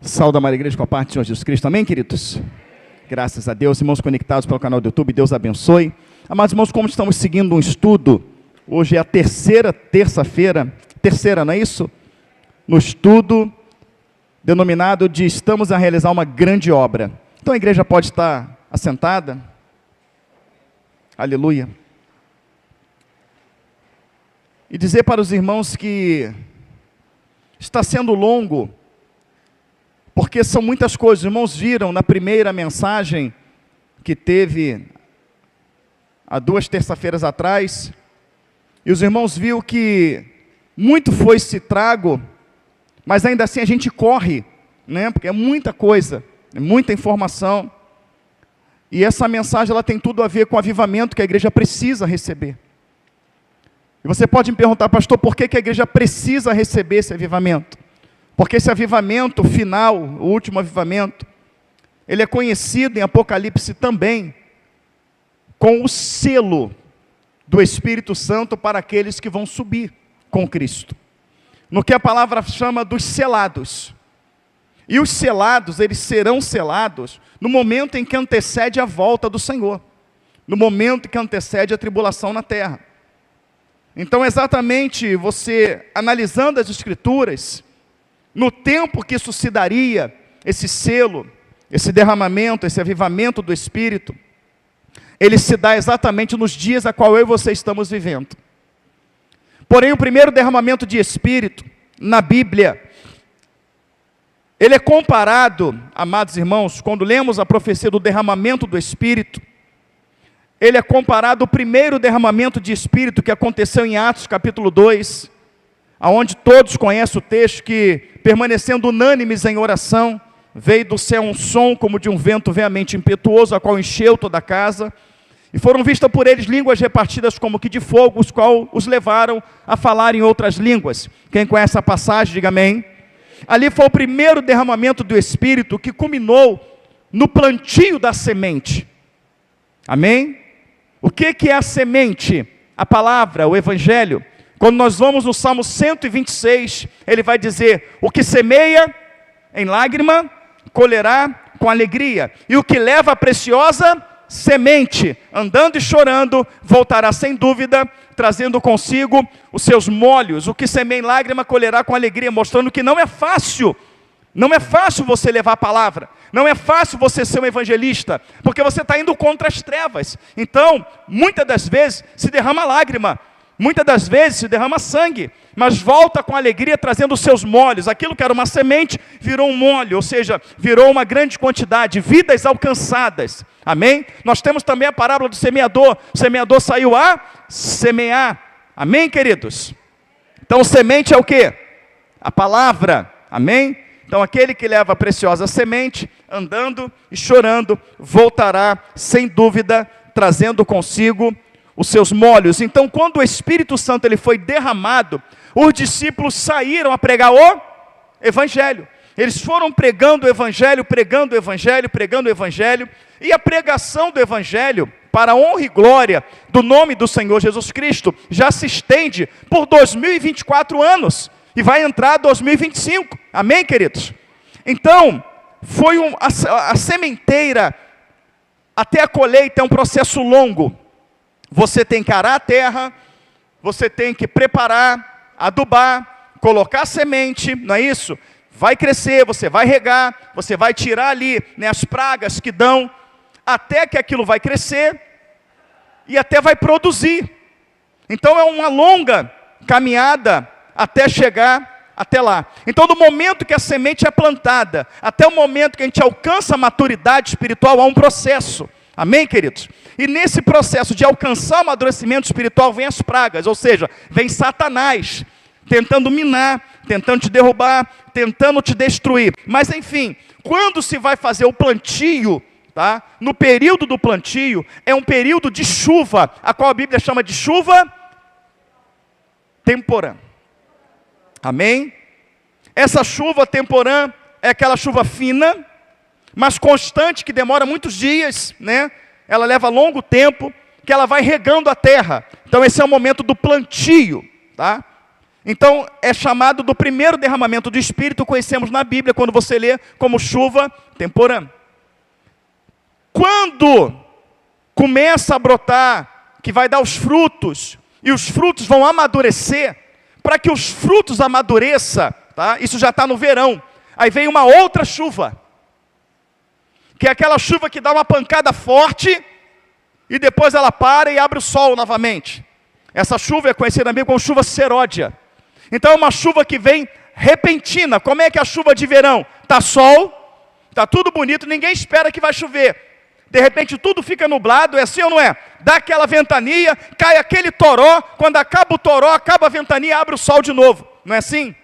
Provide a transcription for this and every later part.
Saúde a Maria Igreja com a parte do Senhor Jesus Cristo. Amém, queridos? Graças a Deus. Irmãos conectados pelo canal do YouTube, Deus abençoe. Amados irmãos, como estamos seguindo um estudo, hoje é a terceira terça-feira, não é isso? No estudo denominado de Estamos a realizar uma grande obra. Então a igreja pode estar assentada. Aleluia. E dizer para os irmãos que está sendo longo, porque são muitas coisas. Os irmãos viram na primeira mensagem que teve há 2 terças-feiras atrás, e os irmãos viram que muito foi esse trago, mas ainda assim a gente corre, né? Porque é muita coisa, é muita informação, e essa mensagem ela tem tudo a ver com o avivamento que a igreja precisa receber. E você pode me perguntar, pastor, por que a igreja precisa receber esse avivamento? Porque esse avivamento final, o último avivamento, ele é conhecido em Apocalipse também com o selo do Espírito Santo para aqueles que vão subir com Cristo. No que a palavra chama dos selados. E os selados, eles serão selados no momento em que antecede a volta do Senhor. No momento que antecede a tribulação na terra. Então, exatamente, você analisando as Escrituras, no tempo que isso se daria, esse selo, esse derramamento, esse avivamento do Espírito, ele se dá exatamente nos dias a qual eu e você estamos vivendo. Porém, o primeiro derramamento de Espírito, na Bíblia, ele é comparado, amados irmãos, quando lemos a profecia do derramamento do Espírito, ele é comparado ao primeiro derramamento de Espírito que aconteceu em Atos capítulo 2, aonde todos conhecem o texto que, permanecendo unânimes em oração, veio do céu um som como de um vento veemente impetuoso, a qual encheu toda a casa, e foram vistas por eles línguas repartidas como que de fogo, os quais os levaram a falar em outras línguas. Quem conhece a passagem, diga amém. Ali foi o primeiro derramamento do Espírito que culminou no plantio da semente. Amém? O que é a semente? A palavra, o Evangelho. Quando nós vamos no Salmo 126, ele vai dizer, o que semeia em lágrima, colherá com alegria. E o que leva a preciosa semente, andando e chorando, voltará sem dúvida, trazendo consigo os seus molhos. O que semeia em lágrima, colherá com alegria, mostrando que não é fácil você levar a palavra. Não é fácil você ser um evangelista, porque você está indo contra as trevas. Então, muitas das vezes se derrama lágrima. Muitas das vezes se derrama sangue, mas volta com alegria trazendo os seus molhos. Aquilo que era uma semente virou um molho, ou seja, virou uma grande quantidade, vidas alcançadas. Amém? Nós temos também a parábola do semeador. O semeador saiu a semear. Amém, queridos? Então, semente é o quê? A palavra. Amém? Então, aquele que leva a preciosa semente, andando e chorando, voltará sem dúvida, trazendo consigo os seus molhos. Então, quando o Espírito Santo ele foi derramado, os discípulos saíram a pregar o Evangelho. Eles foram pregando o Evangelho, pregando o Evangelho, pregando o Evangelho, e a pregação do Evangelho, para a honra e glória do nome do Senhor Jesus Cristo, já se estende por 2024 anos, e vai entrar 2025, amém, queridos? Então, foi a sementeira, até a colheita é um processo longo. Você tem que arar a terra, você tem que preparar, adubar, colocar semente, não é isso? Vai crescer, você vai regar, você vai tirar ali, né, as pragas que dão, até que aquilo vai crescer e até vai produzir. Então é uma longa caminhada até chegar até lá. Então do momento que a semente é plantada, até o momento que a gente alcança a maturidade espiritual, há um processo. Amém, queridos? E nesse processo de alcançar o amadurecimento espiritual, vem as pragas, ou seja, vem Satanás, tentando minar, tentando te derrubar, tentando te destruir. Mas enfim, quando se vai fazer o plantio, tá? No período do plantio, é um período de chuva, a qual a Bíblia chama de chuva temporã. Amém? Essa chuva temporã é aquela chuva fina, mas constante, que demora muitos dias, né? Ela leva longo tempo, que ela vai regando a terra. Então esse é o momento do plantio, tá? Então, é chamado do primeiro derramamento do Espírito, conhecemos na Bíblia, quando você lê, como chuva temporã. Quando começa a brotar, que vai dar os frutos, e os frutos vão amadurecer, para que os frutos amadureçam, tá? Isso já está no verão. Aí vem uma outra chuva, que é aquela chuva que dá uma pancada forte, e depois ela para e abre o sol novamente. Essa chuva é conhecida também como chuva seródia. Então é uma chuva que vem repentina. Como é que é a chuva de verão? Está sol, está tudo bonito, ninguém espera que vai chover. De repente tudo fica nublado, é assim ou não é? Dá aquela ventania, cai aquele toró, quando acaba o toró, acaba a ventania, abre o sol de novo. Não é assim?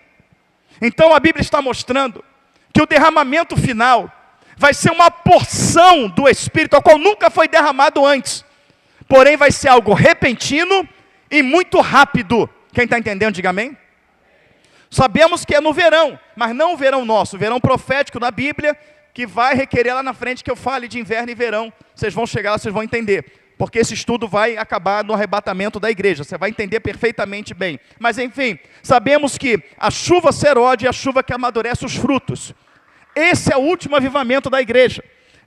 Então a Bíblia está mostrando que o derramamento final vai ser uma porção do Espírito, ao qual nunca foi derramado antes. Porém vai ser algo repentino e muito rápido. Quem está entendendo, diga amém. Sabemos que é no verão, mas não o verão nosso, o verão profético da Bíblia, que vai requerer lá na frente que eu fale de inverno e verão. Vocês vão chegar lá, vocês vão entender. Porque esse estudo vai acabar no arrebatamento da igreja. Você vai entender perfeitamente bem. Mas enfim, sabemos que a chuva seródia é a chuva que amadurece os frutos. Esse é o último avivamento da igreja.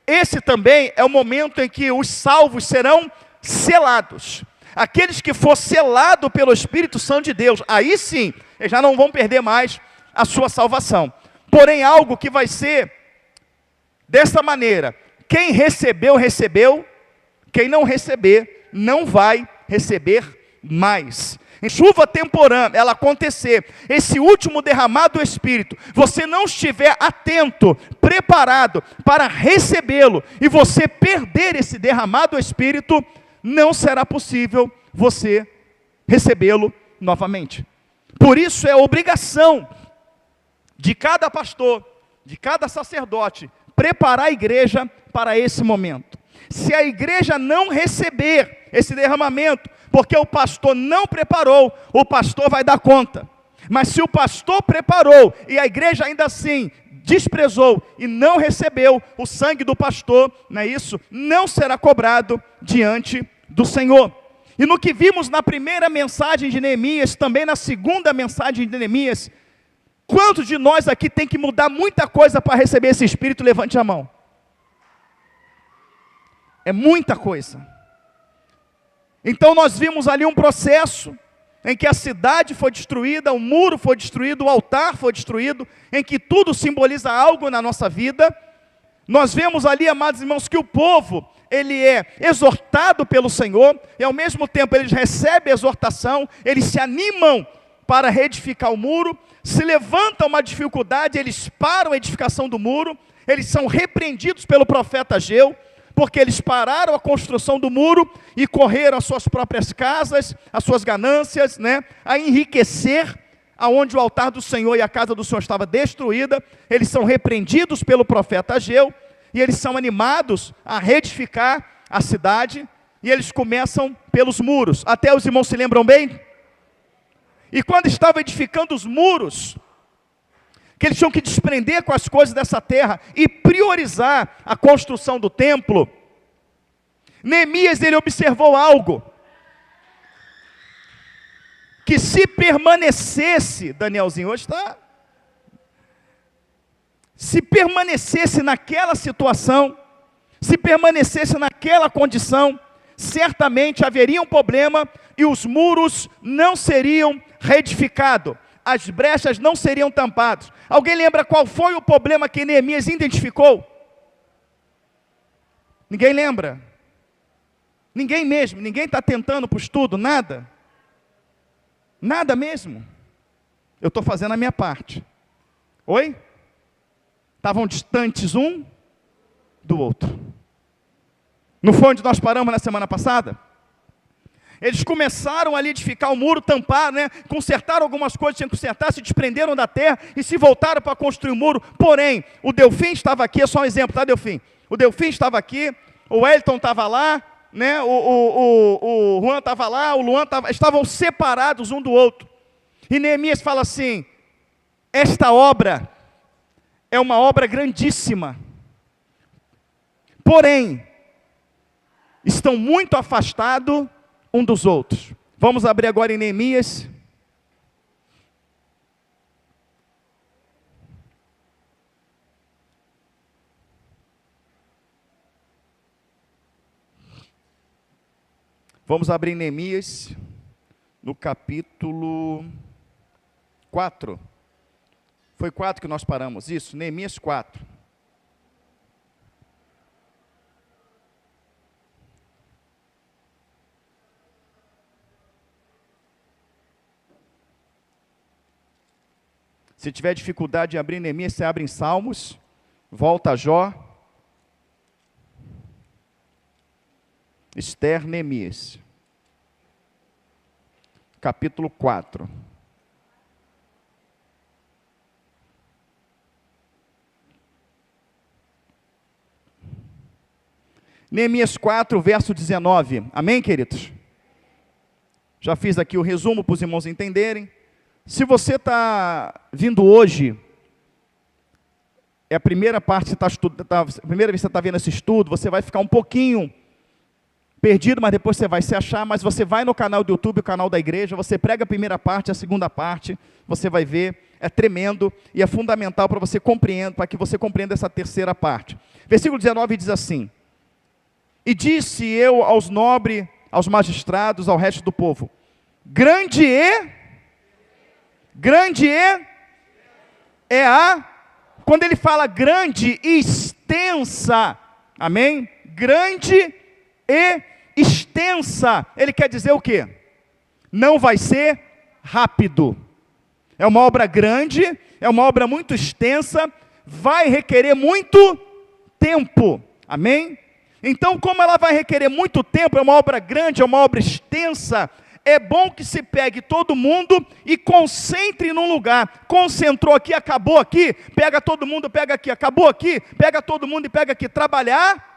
Esse também é o momento em que os salvos serão selados. Aqueles que for selado pelo Espírito Santo de Deus, aí sim, eles já não vão perder mais a sua salvação. Porém, algo que vai ser dessa maneira: quem recebeu, recebeu; quem não receber, não vai receber mais. Em chuva temporã, ela acontecer, esse último derramado do Espírito, você não estiver atento, preparado para recebê-lo, e você perder esse derramado do Espírito, não será possível você recebê-lo novamente. Por isso é obrigação de cada pastor, de cada sacerdote, preparar a igreja para esse momento. Se a igreja não receber esse derramamento, porque o pastor não preparou, o pastor vai dar conta. Mas se o pastor preparou e a igreja ainda assim desprezou e não recebeu o sangue do pastor, não é isso? Não será cobrado diante do Senhor. E no que vimos na primeira mensagem de Neemias, também na segunda mensagem de Neemias, quantos de nós aqui tem que mudar muita coisa para receber esse Espírito? Levante a mão. É muita coisa. Então nós vimos ali um processo em que a cidade foi destruída, o muro foi destruído, o altar foi destruído, em que tudo simboliza algo na nossa vida. Nós vemos ali, amados irmãos, que o povo, ele é exortado pelo Senhor, e ao mesmo tempo eles recebem exortação, eles se animam para reedificar o muro. Se levanta uma dificuldade, eles param a edificação do muro, eles são repreendidos pelo profeta Ageu, porque eles pararam a construção do muro e correram às suas próprias casas, às suas ganâncias, né, a enriquecer, aonde o altar do Senhor e a casa do Senhor estava destruída. Eles são repreendidos pelo profeta Ageu, e eles são animados a reedificar a cidade, e eles começam pelos muros. Até os irmãos se lembram bem? E quando estavam edificando os muros, que eles tinham que desprender com as coisas dessa terra e priorizar a construção do templo, Neemias, ele observou algo, que se permanecesse, Danielzinho hoje está, se permanecesse naquela situação, se permanecesse naquela condição, certamente haveria um problema e os muros não seriam reedificados, as brechas não seriam tampadas. Alguém lembra qual foi o problema que Neemias identificou? Ninguém lembra? Ninguém mesmo, ninguém está tentando para o estudo, nada? Nada mesmo? Eu estou fazendo a minha parte. Oi? Estavam distantes um do outro. Não foi onde nós paramos na semana passada? Eles começaram ali a edificar o muro, tamparam, né? Consertaram algumas coisas, tinham que consertar, se desprenderam da terra e se voltaram para construir o muro. Porém, o Delfim estava aqui, é só um exemplo, tá, Delfim? O Delfim estava aqui, o Wellington estava lá, né? O Juan estava lá, o Luan estava, estavam separados um do outro. E Neemias fala assim: esta obra é uma obra grandíssima, porém, estão muito afastados um dos outros. Vamos abrir agora em Neemias, Vamos abrir Neemias, no capítulo 4. Foi 4 que nós paramos, isso, Neemias 4. Se tiver dificuldade em abrir Neemias, você abre em Salmos, volta a Jó, Esther, Neemias, capítulo 4. Neemias 4, verso 19. Amém, queridos? Já fiz aqui o resumo para os irmãos entenderem. Se você está vindo hoje, é a primeira parte, a primeira vez que você está vendo esse estudo, você vai ficar um pouquinho perdido, mas depois você vai se achar, mas você vai no canal do YouTube, o canal da igreja, você prega a primeira parte, a segunda parte, você vai ver, é tremendo e é fundamental para você compreender, para que você compreenda essa terceira parte. Versículo 19 diz assim: E disse eu aos nobres, aos magistrados, ao resto do povo, grande é a, quando ele fala grande e extensa, amém? Grande e extensa, ele quer dizer o quê? Não vai ser rápido, é uma obra grande, é uma obra muito extensa, vai requerer muito tempo, amém? Então, como ela vai requerer muito tempo, é uma obra grande, é uma obra extensa, é bom que se pegue todo mundo e concentre num lugar. Concentrou aqui, acabou aqui, pega todo mundo, pega aqui, acabou aqui, pega todo mundo e pega aqui. Trabalhar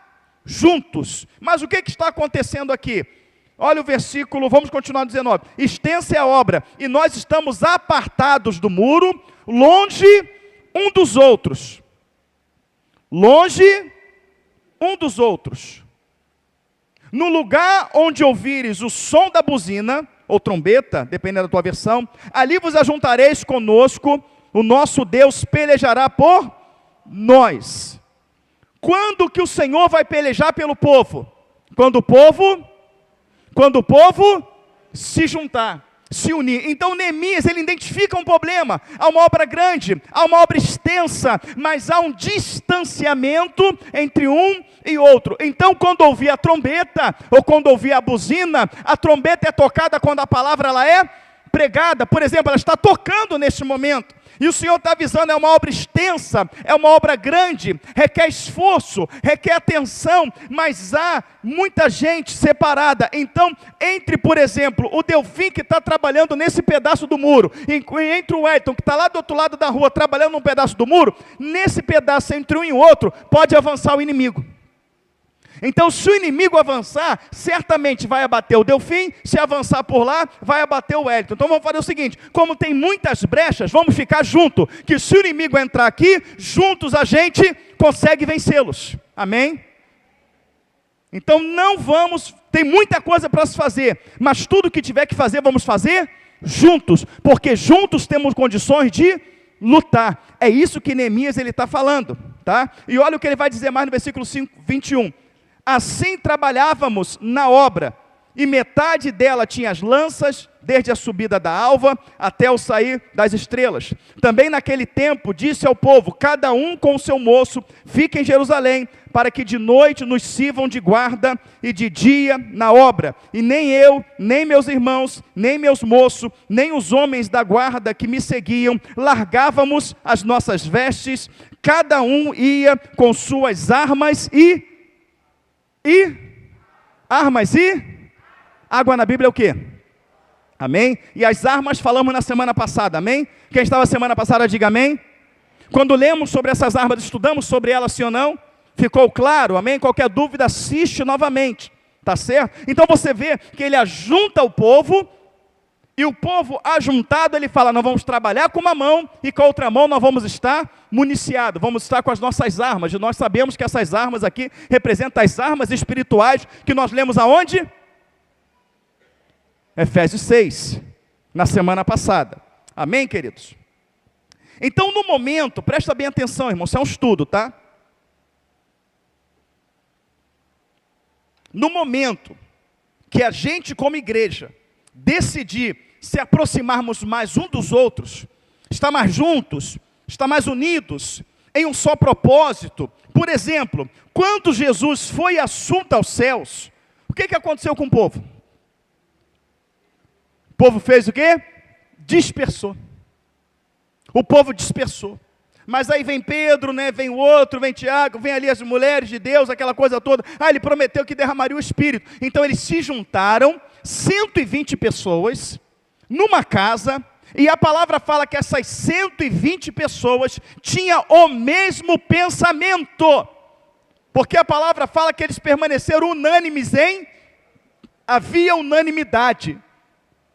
juntos. Mas o que está acontecendo aqui? Olha o versículo, vamos continuar no 19. Extensa é a obra, e nós estamos apartados do muro, longe um dos outros. Longe um dos outros. No lugar onde ouvires o som da buzina, ou trombeta, dependendo da tua versão, ali vos ajuntareis conosco, o nosso Deus pelejará por nós. Quando que o Senhor vai pelejar pelo povo? Quando o povo se juntar, se unir. Então Neemias, ele identifica um problema, há uma obra grande, há uma obra extensa, mas há um distanciamento entre um e outro. Então quando ouvir a trombeta, ou quando ouvir a buzina, a trombeta é tocada quando a palavra ela é pregada, por exemplo, ela está tocando neste momento, e o Senhor está avisando, é uma obra extensa, é uma obra grande, requer esforço, requer atenção, mas há muita gente separada. Então, entre, por exemplo, o Delfim que está trabalhando nesse pedaço do muro, e entre o Wellington que está lá do outro lado da rua, trabalhando num pedaço do muro, nesse pedaço entre um e o outro, pode avançar o inimigo. Então, se o inimigo avançar, certamente vai abater o Delfim, se avançar por lá, vai abater o Wellington. Então, vamos fazer o seguinte, como tem muitas brechas, vamos ficar juntos, que se o inimigo entrar aqui, juntos a gente consegue vencê-los. Amém? Então, não vamos, tem muita coisa para se fazer, mas tudo que tiver que fazer, vamos fazer juntos, porque juntos temos condições de lutar. É isso que Neemias ele está falando, tá? E olha o que ele vai dizer mais no versículo 21. Assim trabalhávamos na obra, e metade dela tinha as lanças, desde a subida da alva até o sair das estrelas. Também naquele tempo disse ao povo, cada um com o seu moço, fique em Jerusalém, para que de noite nos sirvam de guarda e de dia na obra. E nem eu, nem meus irmãos, nem meus moços, nem os homens da guarda que me seguiam, largávamos as nossas vestes, cada um ia com suas armas armas e água na Bíblia é o quê? Amém? E as armas falamos na semana passada, amém? Quem estava semana passada diga amém. Quando lemos sobre essas armas, estudamos sobre elas sim ou não? Ficou claro, amém? Qualquer dúvida, assiste novamente, tá certo? Então você vê que ele ajunta o povo, e o povo ajuntado, ele fala, nós vamos trabalhar com uma mão, e com a outra mão nós vamos estar municiados, vamos estar com as nossas armas, e nós sabemos que essas armas aqui, representam as armas espirituais, que nós lemos aonde? Efésios 6, na semana passada, amém, queridos? Então no momento, presta bem atenção, irmão, isso é um estudo, tá? No momento que a gente como igreja decidir se aproximarmos mais um dos outros, estar mais juntos, estar mais unidos, em um só propósito. Por exemplo, quando Jesus foi assunto aos céus, o que aconteceu com o povo? O povo fez o quê? Dispersou. O povo dispersou. Mas aí vem Pedro, né, vem o outro, vem Tiago, vem ali as mulheres de Deus, aquela coisa toda. Ele prometeu que derramaria o Espírito. Então eles se juntaram, 120 pessoas, numa casa, e a palavra fala que essas 120 pessoas tinham o mesmo pensamento. Porque a palavra fala que eles permaneceram unânimes havia unanimidade.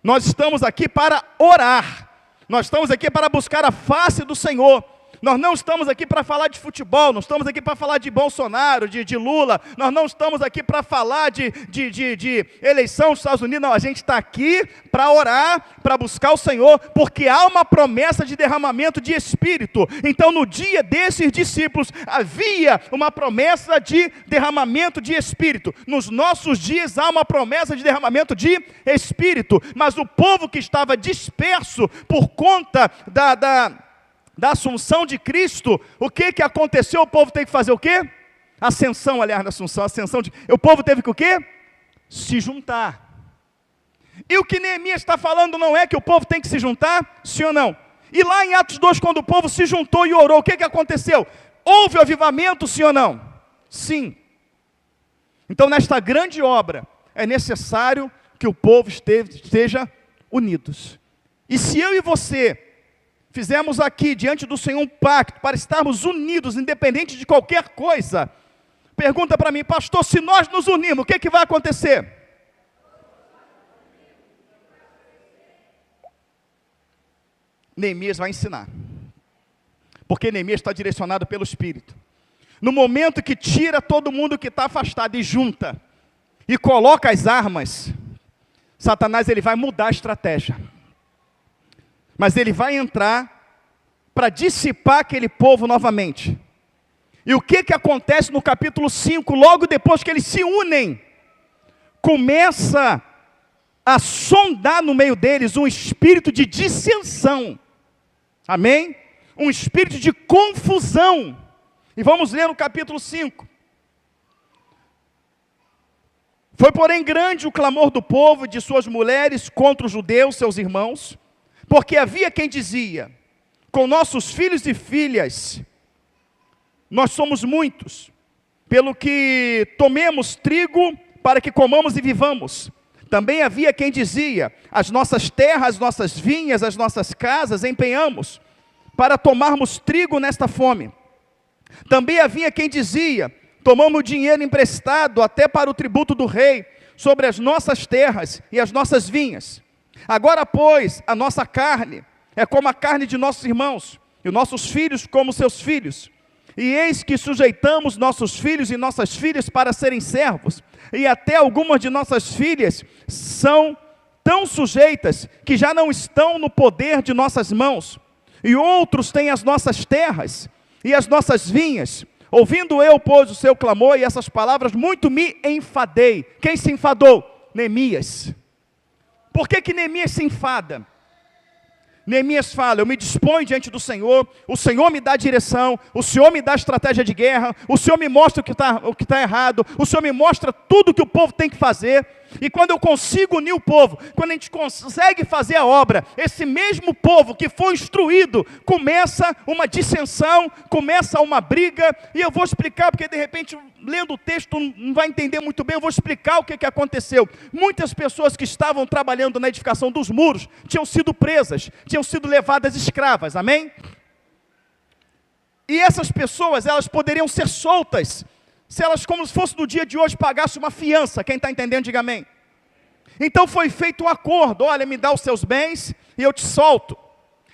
Nós estamos aqui para orar. Nós estamos aqui para buscar a face do Senhor. Nós não estamos aqui para falar de futebol, não estamos aqui para falar de Bolsonaro, de Lula, nós não estamos aqui para falar de eleição dos Estados Unidos, não, a gente está aqui para orar, para buscar o Senhor, porque há uma promessa de derramamento de Espírito. Então no dia desses discípulos, havia uma promessa de derramamento de Espírito. Nos nossos dias há uma promessa de derramamento de Espírito, mas o povo que estava disperso por conta da assunção de Cristo, o que aconteceu? O povo teve que fazer o quê? Ascensão, aliás, da assunção, o povo teve que o quê? Se juntar. E o que Neemias está falando não é que o povo tem que se juntar, sim ou não? E lá em Atos 2, quando o povo se juntou e orou, o que aconteceu? Houve avivamento, sim ou não? Sim. Então nesta grande obra, é necessário que o povo esteja unidos. E se eu e você fizemos aqui diante do Senhor um pacto para estarmos unidos, independente de qualquer coisa, pergunta para mim, pastor, se nós nos unirmos, o que vai acontecer? Neemias vai ensinar, porque Neemias está direcionado pelo Espírito. No momento que tira todo mundo que está afastado e junta, e coloca as armas, Satanás ele vai mudar a estratégia. Mas ele vai entrar para dissipar aquele povo novamente. E o que acontece no capítulo 5, logo depois que eles se unem? Começa a sondar no meio deles um espírito de dissensão. Amém? Um espírito de confusão. E vamos ler no capítulo 5. Foi, porém, grande o clamor do povo e de suas mulheres contra os judeus, seus irmãos, porque havia quem dizia, com nossos filhos e filhas, nós somos muitos, pelo que tomemos trigo para que comamos e vivamos. Também havia quem dizia, as nossas terras, as nossas vinhas, as nossas casas empenhamos, para tomarmos trigo nesta fome. Também havia quem dizia, tomamos dinheiro emprestado até para o tributo do rei, sobre as nossas terras e as nossas vinhas. Agora, pois, a nossa carne é como a carne de nossos irmãos, e nossos filhos como seus filhos. E eis que sujeitamos nossos filhos e nossas filhas para serem servos, e até algumas de nossas filhas são tão sujeitas, que já não estão no poder de nossas mãos. E outros têm as nossas terras e as nossas vinhas. Ouvindo eu, pois, o seu clamor e essas palavras, muito me enfadei. Quem se enfadou? Neemias. Por que Neemias se enfada? Neemias fala, eu me disponho diante do Senhor, o Senhor me dá direção, o Senhor me dá estratégia de guerra, o Senhor me mostra o que está errado, o Senhor me mostra tudo que o povo tem que fazer. E quando eu consigo unir o povo, quando a gente consegue fazer a obra, esse mesmo povo que foi instruído, começa uma dissensão, começa uma briga, e eu vou explicar, porque de repente, lendo o texto, não vai entender muito bem, eu vou explicar o que aconteceu. Muitas pessoas que estavam trabalhando na edificação dos muros, tinham sido presas, tinham sido levadas escravas, amém? E essas pessoas, elas poderiam ser soltas, se elas, como se fosse no dia de hoje, pagassem uma fiança. Quem está entendendo, diga amém. Então foi feito um acordo, olha, me dá os seus bens e eu te solto.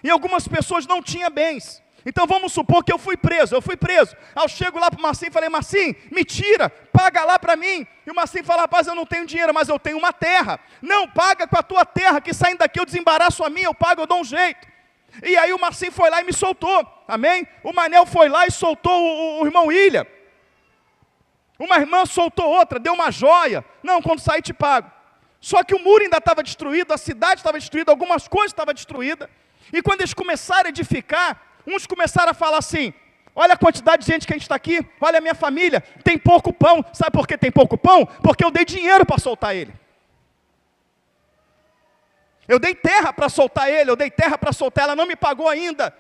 E algumas pessoas não tinham bens. Então vamos supor que eu fui preso. Aí eu chego lá para o Marcinho e falei, Marcinho, me tira, paga lá para mim. E o Marcinho fala, rapaz, eu não tenho dinheiro, mas eu tenho uma terra. Não, paga com a tua terra, que saindo daqui eu desembaraço a minha, eu pago, eu dou um jeito. E aí o Marcinho foi lá e me soltou, amém? O Manel foi lá e soltou o irmão Ilha. Uma irmã soltou outra, deu uma joia. Não, quando sair te pago. Só que o muro ainda estava destruído, a cidade estava destruída, algumas coisas estavam destruídas. E quando eles começaram a edificar, uns começaram a falar assim: olha a quantidade de gente que a gente está aqui, olha a minha família, tem pouco pão. Sabe por que tem pouco pão? Porque eu dei dinheiro para soltar ele. Eu dei terra para soltar ele, eu dei terra para soltar, ela não me pagou ainda.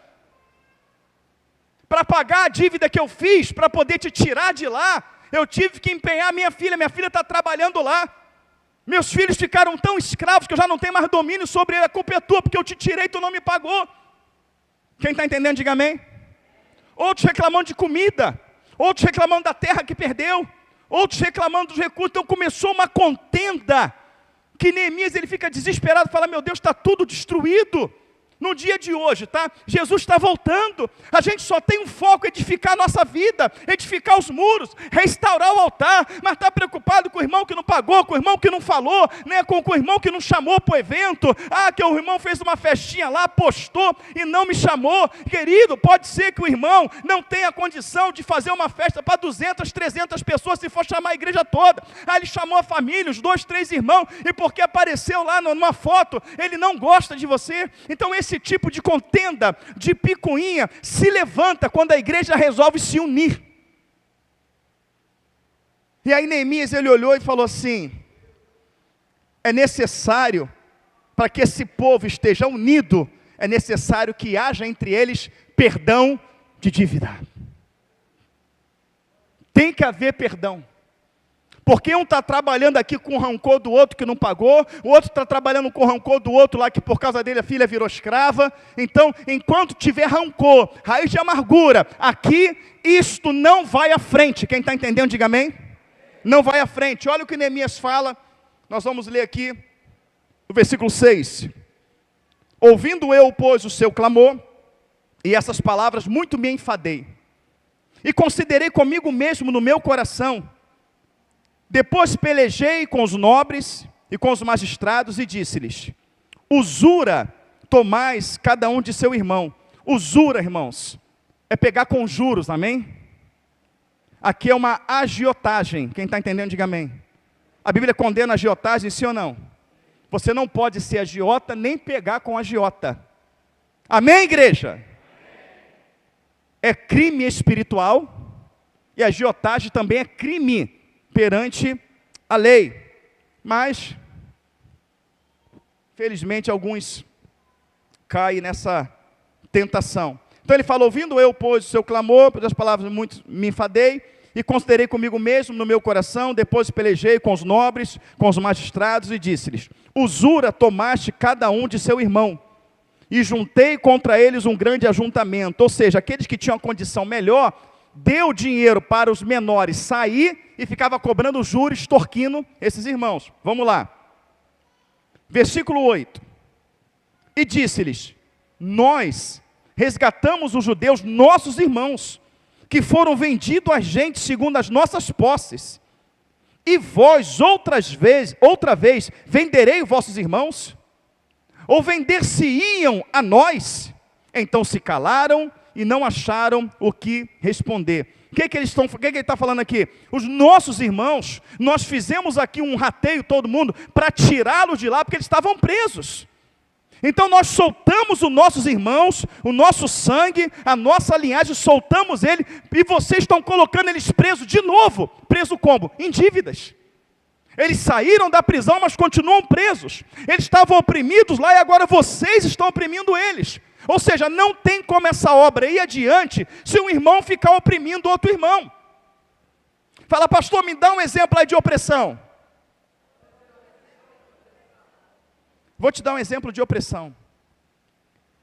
Para pagar a dívida que eu fiz, para poder te tirar de lá, eu tive que empenhar minha filha está trabalhando lá. Meus filhos ficaram tão escravos que eu já não tenho mais domínio sobre ele, a culpa é tua, porque eu te tirei e tu não me pagou. Quem está entendendo, diga amém. Outros reclamando de comida, outros reclamando da terra que perdeu, outros reclamando dos recursos. Então começou uma contenda, que Neemias ele fica desesperado, fala: meu Deus, está tudo destruído. No dia de hoje, tá? Jesus está voltando. A gente só tem um foco: edificar a nossa vida, edificar os muros, restaurar o altar. Mas está preocupado com o irmão que não pagou, com o irmão que não falou, né? com o irmão que não chamou para o evento. Que o irmão fez uma festinha lá, postou e não me chamou. Querido, pode ser que o irmão não tenha condição de fazer uma festa para 200, 300 pessoas, se for chamar a igreja toda. Ele chamou a família, os 2, 3 irmãos, e porque apareceu lá numa foto, ele não gosta de você. Então esse tipo de contenda, de picuinha, se levanta quando a igreja resolve se unir. E aí Neemias ele olhou e falou assim: é necessário, para que esse povo esteja unido, é necessário que haja entre eles perdão de dívida. Tem que haver perdão. Porque um está trabalhando aqui com rancor do outro que não pagou, o outro está trabalhando com rancor do outro lá que por causa dele a filha virou escrava. Então, enquanto tiver rancor, raiz de amargura, aqui, isto não vai à frente. Quem está entendendo, diga amém. Não vai à frente. Olha o que Neemias fala, nós vamos ler aqui, no versículo 6. Ouvindo eu, pois, o seu clamor, e essas palavras muito me enfadei, e considerei comigo mesmo no meu coração. Depois pelejei com os nobres e com os magistrados e disse-lhes: usura tomais cada um de seu irmão. Usura, irmãos, é pegar com juros, amém? Aqui é uma agiotagem. Quem está entendendo, diga amém. A Bíblia condena a agiotagem, sim ou não? Você não pode ser agiota nem pegar com agiota. Amém, igreja? É crime espiritual e a agiotagem também é crime perante a lei. Mas, felizmente, alguns caem nessa tentação. Então ele fala: ouvindo eu, pois, o seu clamor, por as palavras muito me enfadei, e considerei comigo mesmo no meu coração, depois pelejei com os nobres, com os magistrados, e disse-lhes: usura tomaste cada um de seu irmão, e juntei contra eles um grande ajuntamento. Ou seja, aqueles que tinham a condição melhor, deu dinheiro para os menores sair, e ficava cobrando juros, extorquindo esses irmãos. Vamos lá. Versículo 8. E disse-lhes: nós resgatamos os judeus, nossos irmãos, que foram vendidos a gente segundo as nossas posses. E vós outra vez venderei os vossos irmãos? Ou vender-se-iam a nós? Então se calaram e não acharam o que responder. O que ele está falando aqui? Os nossos irmãos, nós fizemos aqui um rateio todo mundo para tirá-los de lá, porque eles estavam presos. Então nós soltamos os nossos irmãos, o nosso sangue, a nossa linhagem, soltamos ele, e vocês estão colocando eles presos de novo. Preso como? Em dívidas. Eles saíram da prisão, mas continuam presos. Eles estavam oprimidos lá e agora vocês estão oprimindo eles. Ou seja, não tem como essa obra ir adiante se um irmão ficar oprimindo outro irmão. Fala: pastor, me dá um exemplo aí de opressão. Vou te dar um exemplo de opressão.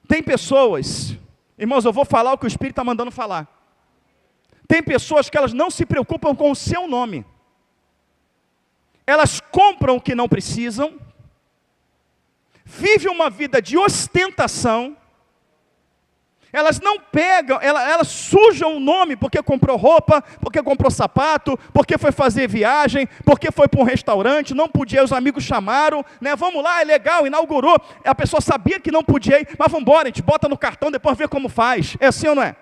Tem pessoas, irmãos, eu vou falar o que o Espírito está mandando falar. Tem pessoas que elas não se preocupam com o seu nome. Elas compram o que não precisam, vivem uma vida de ostentação. Elas não pegam, elas sujam o nome porque comprou roupa, porque comprou sapato, porque foi fazer viagem, porque foi para um restaurante, não podia, os amigos chamaram, né? Vamos lá, é legal, inaugurou. A pessoa sabia que não podia ir, mas vamos embora, a gente bota no cartão, depois vê como faz. É assim ou não é?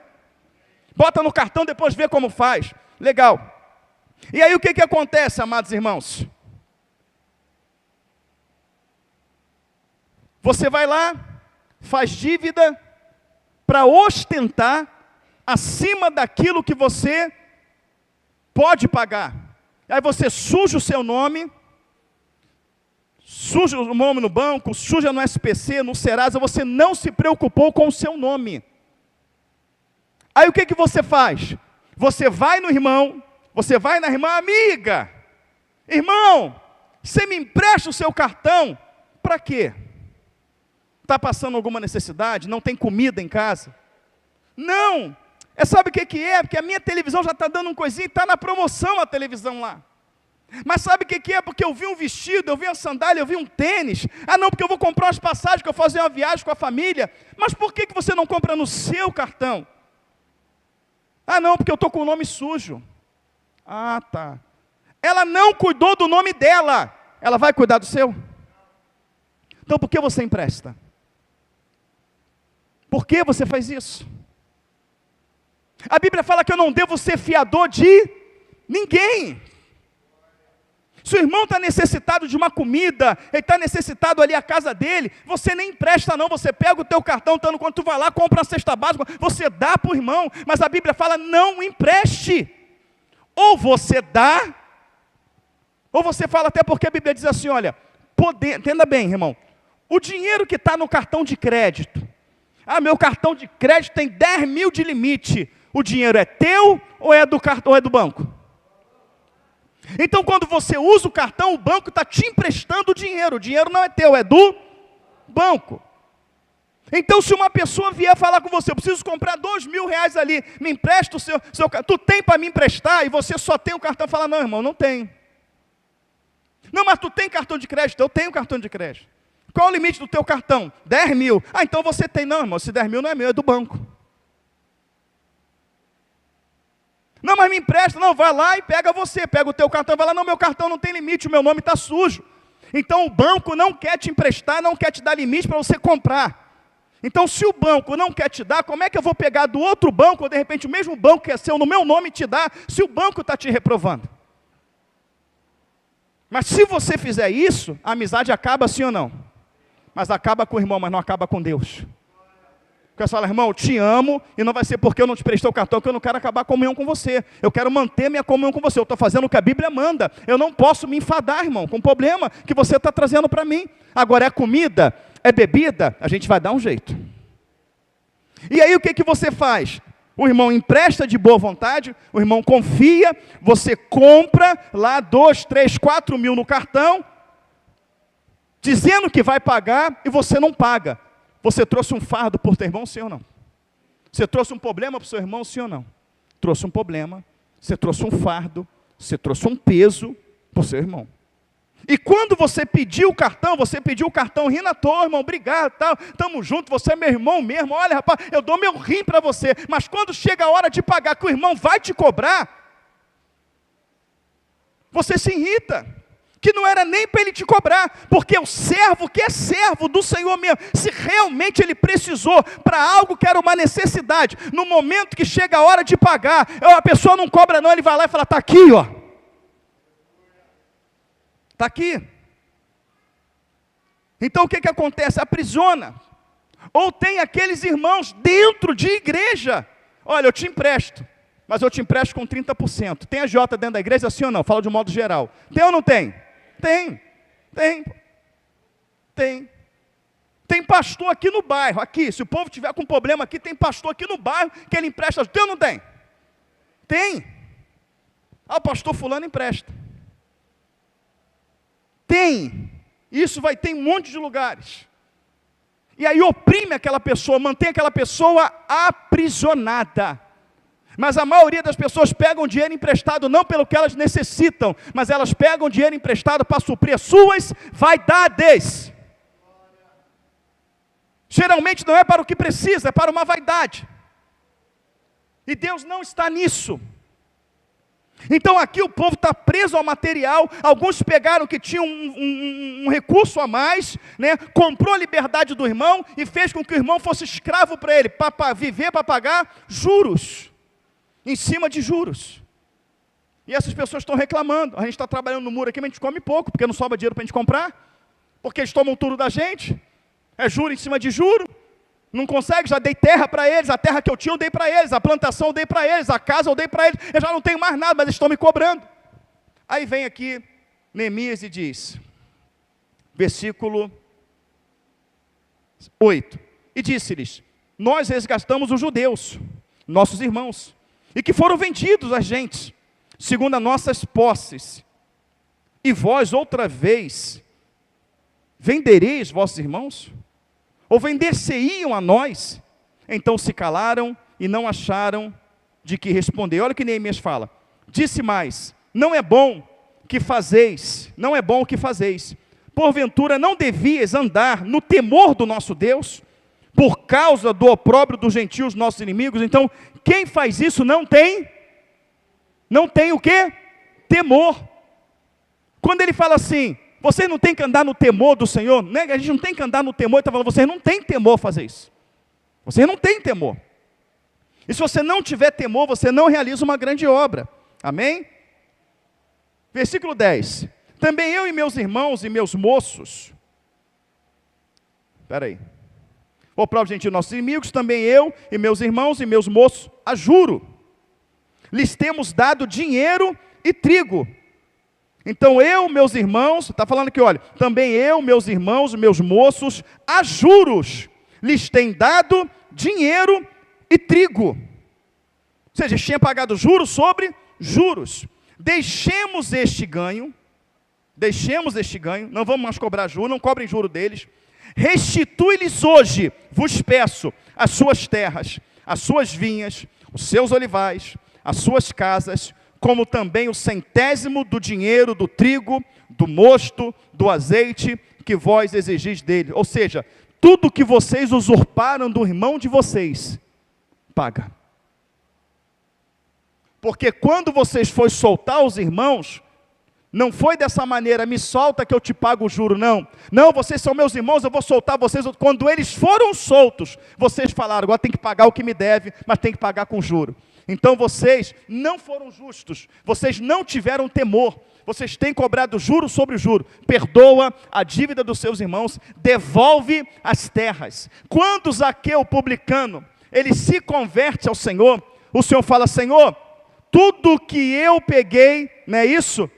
Bota no cartão, depois vê como faz. Legal. E aí o que acontece, amados irmãos? Você vai lá, faz dívida para ostentar acima daquilo que você pode pagar. Aí você suja o seu nome, suja o nome no banco, suja no SPC, no Serasa, você não se preocupou com o seu nome. Aí o que você faz? Você vai no irmão, você vai na irmã, amiga, irmão, você me empresta o seu cartão, para quê? Está passando alguma necessidade? Não tem comida em casa? Não! Sabe o que é? Porque a minha televisão já está dando um coisinho, está na promoção a televisão lá. Mas sabe o que é? Porque eu vi um vestido, eu vi uma sandália, eu vi um tênis. Ah não, porque eu vou comprar umas passagens, que eu vou fazer uma viagem com a família. Mas por que você não compra no seu cartão? Ah não, porque eu estou com o nome sujo. Ah tá. Ela não cuidou do nome dela. Ela vai cuidar do seu? Então por que você empresta? Por que você faz isso? A Bíblia fala que eu não devo ser fiador de ninguém. Se o irmão está necessitado de uma comida, ele está necessitado ali a casa dele, você nem empresta não, você pega o teu cartão, tanto quando tu vai lá, compra uma cesta básica, você dá para o irmão, mas a Bíblia fala, não empreste. Ou você dá, ou você fala, até porque a Bíblia diz assim, olha, entenda bem, irmão, o dinheiro que está no cartão de crédito, meu cartão de crédito tem 10 mil de limite, o dinheiro é teu ou é do cartão, ou é do banco? Então quando você usa o cartão, o banco está te emprestando o dinheiro não é teu, é do banco. Então se uma pessoa vier falar com você, eu preciso comprar 2 mil reais ali, me empresta o seu cartão, tu tem para me emprestar? E você só tem o cartão, fala, não irmão, não tenho. Não, mas tu tem cartão de crédito? Eu tenho cartão de crédito. Qual o limite do teu cartão? 10 mil. Ah, então você tem. Não, irmão, esse 10 mil não é meu, é do banco. Não, mas me empresta. Não, vai lá e pega você. Pega o teu cartão, vai lá. Não, meu cartão não tem limite, o meu nome está sujo. Então o banco não quer te emprestar, não quer te dar limite para você comprar. Então se o banco não quer te dar, como é que eu vou pegar do outro banco, ou de repente o mesmo banco que é seu, no meu nome te dá, se o banco está te reprovando? Mas se você fizer isso, a amizade acaba sim ou não? Mas acaba com o irmão, mas não acaba com Deus. Porque você fala, irmão, eu te amo, e não vai ser porque eu não te prestei o cartão, que eu não quero acabar a comunhão com você. Eu quero manter minha comunhão com você. Eu estou fazendo o que a Bíblia manda. Eu não posso me enfadar, irmão, com o problema que você está trazendo para mim. Agora é comida, é bebida, a gente vai dar um jeito. E aí o que você faz? O irmão empresta de boa vontade, o irmão confia, você compra lá 2, 3, 4 mil no cartão, dizendo que vai pagar, e você não paga. Você trouxe um fardo para o teu irmão, sim ou não? Você trouxe um problema para o seu irmão, sim ou não? Trouxe um problema, você trouxe um fardo, você trouxe um peso para o seu irmão. E quando você pediu o cartão rindo à toa, irmão, obrigado, tal, estamos juntos, você é meu irmão mesmo, olha rapaz, eu dou meu rim para você, mas quando chega a hora de pagar, que o irmão vai te cobrar, você se irrita, que não era nem para ele te cobrar, porque o servo que é servo do Senhor mesmo, se realmente ele precisou para algo que era uma necessidade, no momento que chega a hora de pagar, a pessoa não cobra não, ele vai lá e fala, está aqui ó, está aqui. Então o que acontece? Aprisiona. Ou tem aqueles irmãos dentro de igreja, olha eu te empresto, mas eu te empresto com 30%, tem agiota dentro da igreja, sim ou não? Fala de um modo geral, tem ou não tem? Tem pastor aqui no bairro, aqui, se o povo tiver com problema aqui, tem pastor aqui no bairro que ele empresta, tem ou não tem? Tem. O pastor fulano empresta. Tem. Isso vai ter em um monte de lugares. E aí oprime aquela pessoa, mantém aquela pessoa aprisionada. Mas a maioria das pessoas pegam dinheiro emprestado não pelo que elas necessitam, mas elas pegam dinheiro emprestado para suprir as suas vaidades. Geralmente não é para o que precisa, é para uma vaidade. E Deus não está nisso. Então aqui o povo está preso ao material, alguns pegaram que tinham um recurso a mais, né? Comprou a liberdade do irmão e fez com que o irmão fosse escravo para ele, para viver, para pagar juros. Em cima de juros. E essas pessoas estão reclamando. A gente está trabalhando no muro aqui, mas a gente come pouco, porque não sobra dinheiro para a gente comprar. Porque eles tomam tudo da gente. É juro em cima de juro. Não consegue, já dei terra para eles, a terra que eu tinha eu dei para eles, a plantação eu dei para eles, a casa eu dei para eles, eu já não tenho mais nada, mas eles estão me cobrando. Aí vem aqui Neemias e diz, versículo 8, e disse-lhes, nós resgatamos os judeus, nossos irmãos, e que foram vendidos a gente, segundo as nossas posses, e vós outra vez, vendereis vossos irmãos? Ou vender-se-iam a nós? Então se calaram e não acharam de que responder. Olha o que Neemias fala, disse mais, não é bom que fazeis, porventura não devias andar no temor do nosso Deus, por causa do opróbrio dos gentios, nossos inimigos? Então, quem faz isso não tem o quê? Temor. Quando ele fala assim, vocês não têm que andar no temor do Senhor, né? A gente não tem que andar no temor, ele está falando, vocês não têm temor a fazer isso. Vocês não têm temor. E se você não tiver temor, você não realiza uma grande obra. Amém? Versículo 10. Também eu e meus irmãos e meus moços, o próprio gentil nossos inimigos, também eu e meus irmãos e meus moços, a juro, lhes temos dado dinheiro e trigo. Então eu, meus irmãos, está falando aqui, olha, também eu, meus irmãos, meus moços, a juros, lhes tem dado dinheiro e trigo. Ou seja, eles tinham pagado juros sobre juros. Deixemos este ganho, não vamos mais cobrar juros, não cobrem juro deles. Restitui-lhes hoje, vos peço, as suas terras, as suas vinhas, os seus olivais, as suas casas, como também o 100º do dinheiro, do trigo, do mosto, do azeite, que vós exigis dele. Ou seja, tudo que vocês usurparam do irmão de vocês, paga. Porque quando vocês foram soltar os irmãos, não foi dessa maneira, me solta que eu te pago o juro, não. Não, vocês são meus irmãos, eu vou soltar vocês. Quando eles foram soltos, vocês falaram, agora tem que pagar o que me deve, mas tem que pagar com juro. Então vocês não foram justos, vocês não tiveram temor, vocês têm cobrado juro sobre juro. Perdoa a dívida dos seus irmãos, devolve as terras. Quando Zaqueu, publicano, ele se converte ao Senhor, o Senhor fala, Senhor, tudo que eu peguei, não é isso?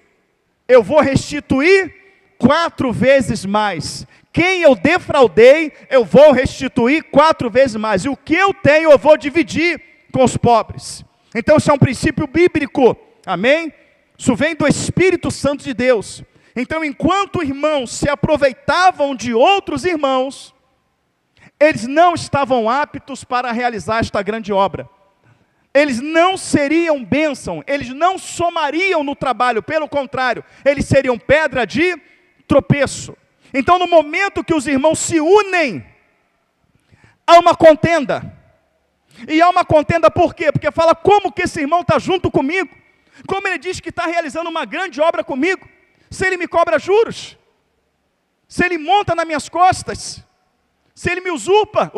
Eu vou restituir 4 vezes mais. Quem eu defraudei, eu vou restituir 4 vezes mais. E o que eu tenho, eu vou dividir com os pobres. Então isso é um princípio bíblico, amém? Isso vem do Espírito Santo de Deus. Então enquanto irmãos se aproveitavam de outros irmãos, eles não estavam aptos para realizar esta grande obra. Eles não seriam bênção, eles não somariam no trabalho, pelo contrário, eles seriam pedra de tropeço. Então no momento que os irmãos se unem, há uma contenda. E há uma contenda por quê? Porque fala, como que esse irmão está junto comigo? Como ele diz que está realizando uma grande obra comigo? Se ele me cobra juros? Se ele monta nas minhas costas? Se ele me usurpa?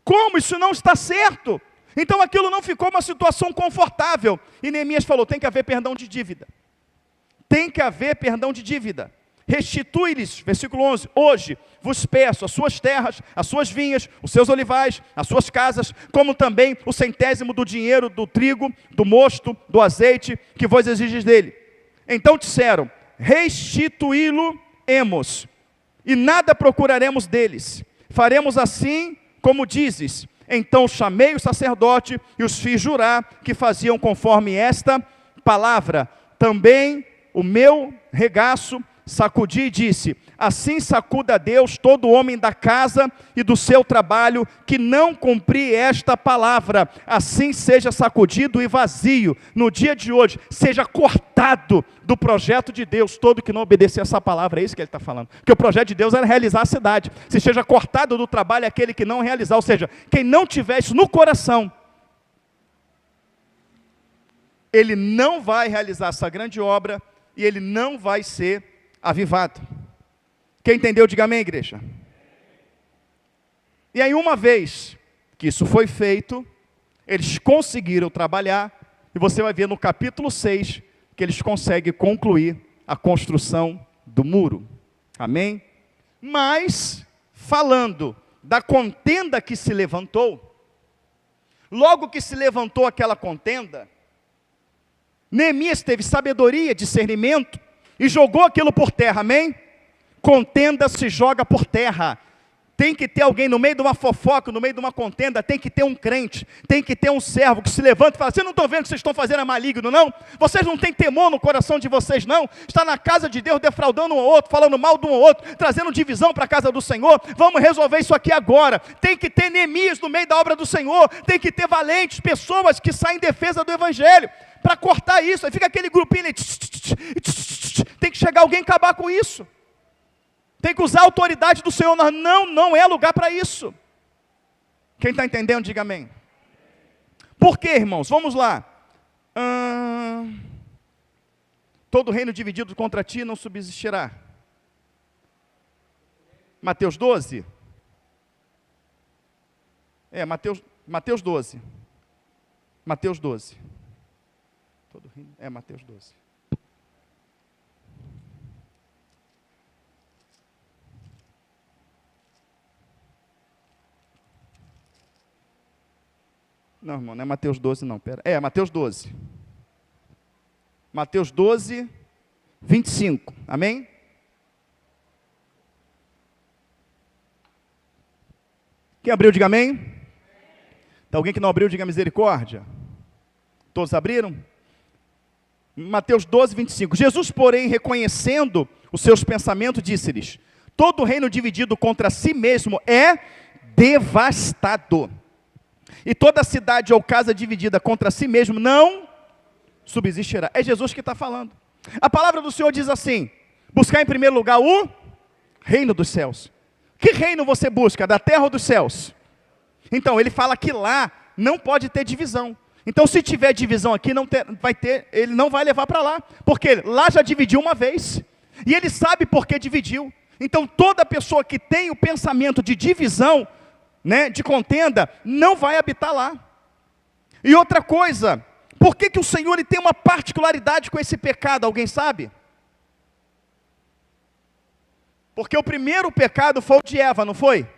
Como? Isso não está certo. Então aquilo não ficou uma situação confortável. E Neemias falou, tem que haver perdão de dívida. Tem que haver perdão de dívida. Restitui-lhes, versículo 11, hoje vos peço as suas terras, as suas vinhas, os seus olivais, as suas casas, como também o 100º do dinheiro, do trigo, do mosto, do azeite, que vos exiges dele. Então disseram, restituí-lo-emos, e nada procuraremos deles. Faremos assim como dizes. Então chamei o sacerdote e os fiz jurar que faziam conforme esta palavra. Também o meu regaço sacudi e disse, assim sacuda a Deus todo homem da casa e do seu trabalho, que não cumprir esta palavra, assim seja sacudido e vazio, no dia de hoje, seja cortado do projeto de Deus, todo que não obedecer essa palavra, é isso que ele está falando, porque o projeto de Deus era realizar a cidade, se seja cortado do trabalho aquele que não realizar, ou seja, quem não tiver isso no coração, ele não vai realizar essa grande obra, e ele não vai ser avivado. Quem entendeu, diga amém, igreja. E aí uma vez que isso foi feito, eles conseguiram trabalhar, e você vai ver no capítulo 6, que eles conseguem concluir a construção do muro. Amém? Mas, falando da contenda que se levantou, logo que se levantou aquela contenda, Neemias teve sabedoria, discernimento, e jogou aquilo por terra, amém? Contenda se joga por terra. Tem que ter alguém no meio de uma fofoca, no meio de uma contenda, tem que ter um crente, tem que ter um servo que se levanta e fala, vocês não estão vendo que vocês estão fazendo é maligno, não? Vocês não têm temor no coração de vocês, não? Está na casa de Deus defraudando um ao outro, falando mal de um ao outro, trazendo divisão para a casa do Senhor, vamos resolver isso aqui agora. Tem que ter Neemias no meio da obra do Senhor, tem que ter valentes, pessoas que saem em defesa do Evangelho, para cortar isso. Aí fica aquele grupinho ali, tem que chegar alguém e acabar com isso. Tem que usar a autoridade do Senhor. Não é lugar para isso. Quem está entendendo, diga amém. Por quê, irmãos? Vamos lá. Todo reino dividido contra ti não subsistirá. Mateus 12? Mateus 12. Mateus 12. Todo reino, Mateus 12. Não, irmão, não é Mateus 12 não, pera. Mateus 12. Mateus 12, 25, amém? Quem abriu, diga amém. Tem alguém que não abriu, diga misericórdia. Todos abriram? Mateus 12, 25. Jesus, porém, reconhecendo os seus pensamentos, disse-lhes, todo reino dividido contra si mesmo é devastado. E toda cidade ou casa dividida contra si mesmo não subsistirá. É Jesus que está falando. A palavra do Senhor diz assim, buscar em primeiro lugar o reino dos céus. Que reino você busca? Da terra ou dos céus? Então, ele fala que lá não pode ter divisão. Então, se tiver divisão aqui, ele não vai levar para lá. Porque lá já dividiu uma vez. E ele sabe por que dividiu. Então, toda pessoa que tem o pensamento de divisão, de contenda, não vai habitar lá. E outra coisa, por que o Senhor ele tem uma particularidade com esse pecado? Alguém sabe? Porque o primeiro pecado foi o de Eva, não foi?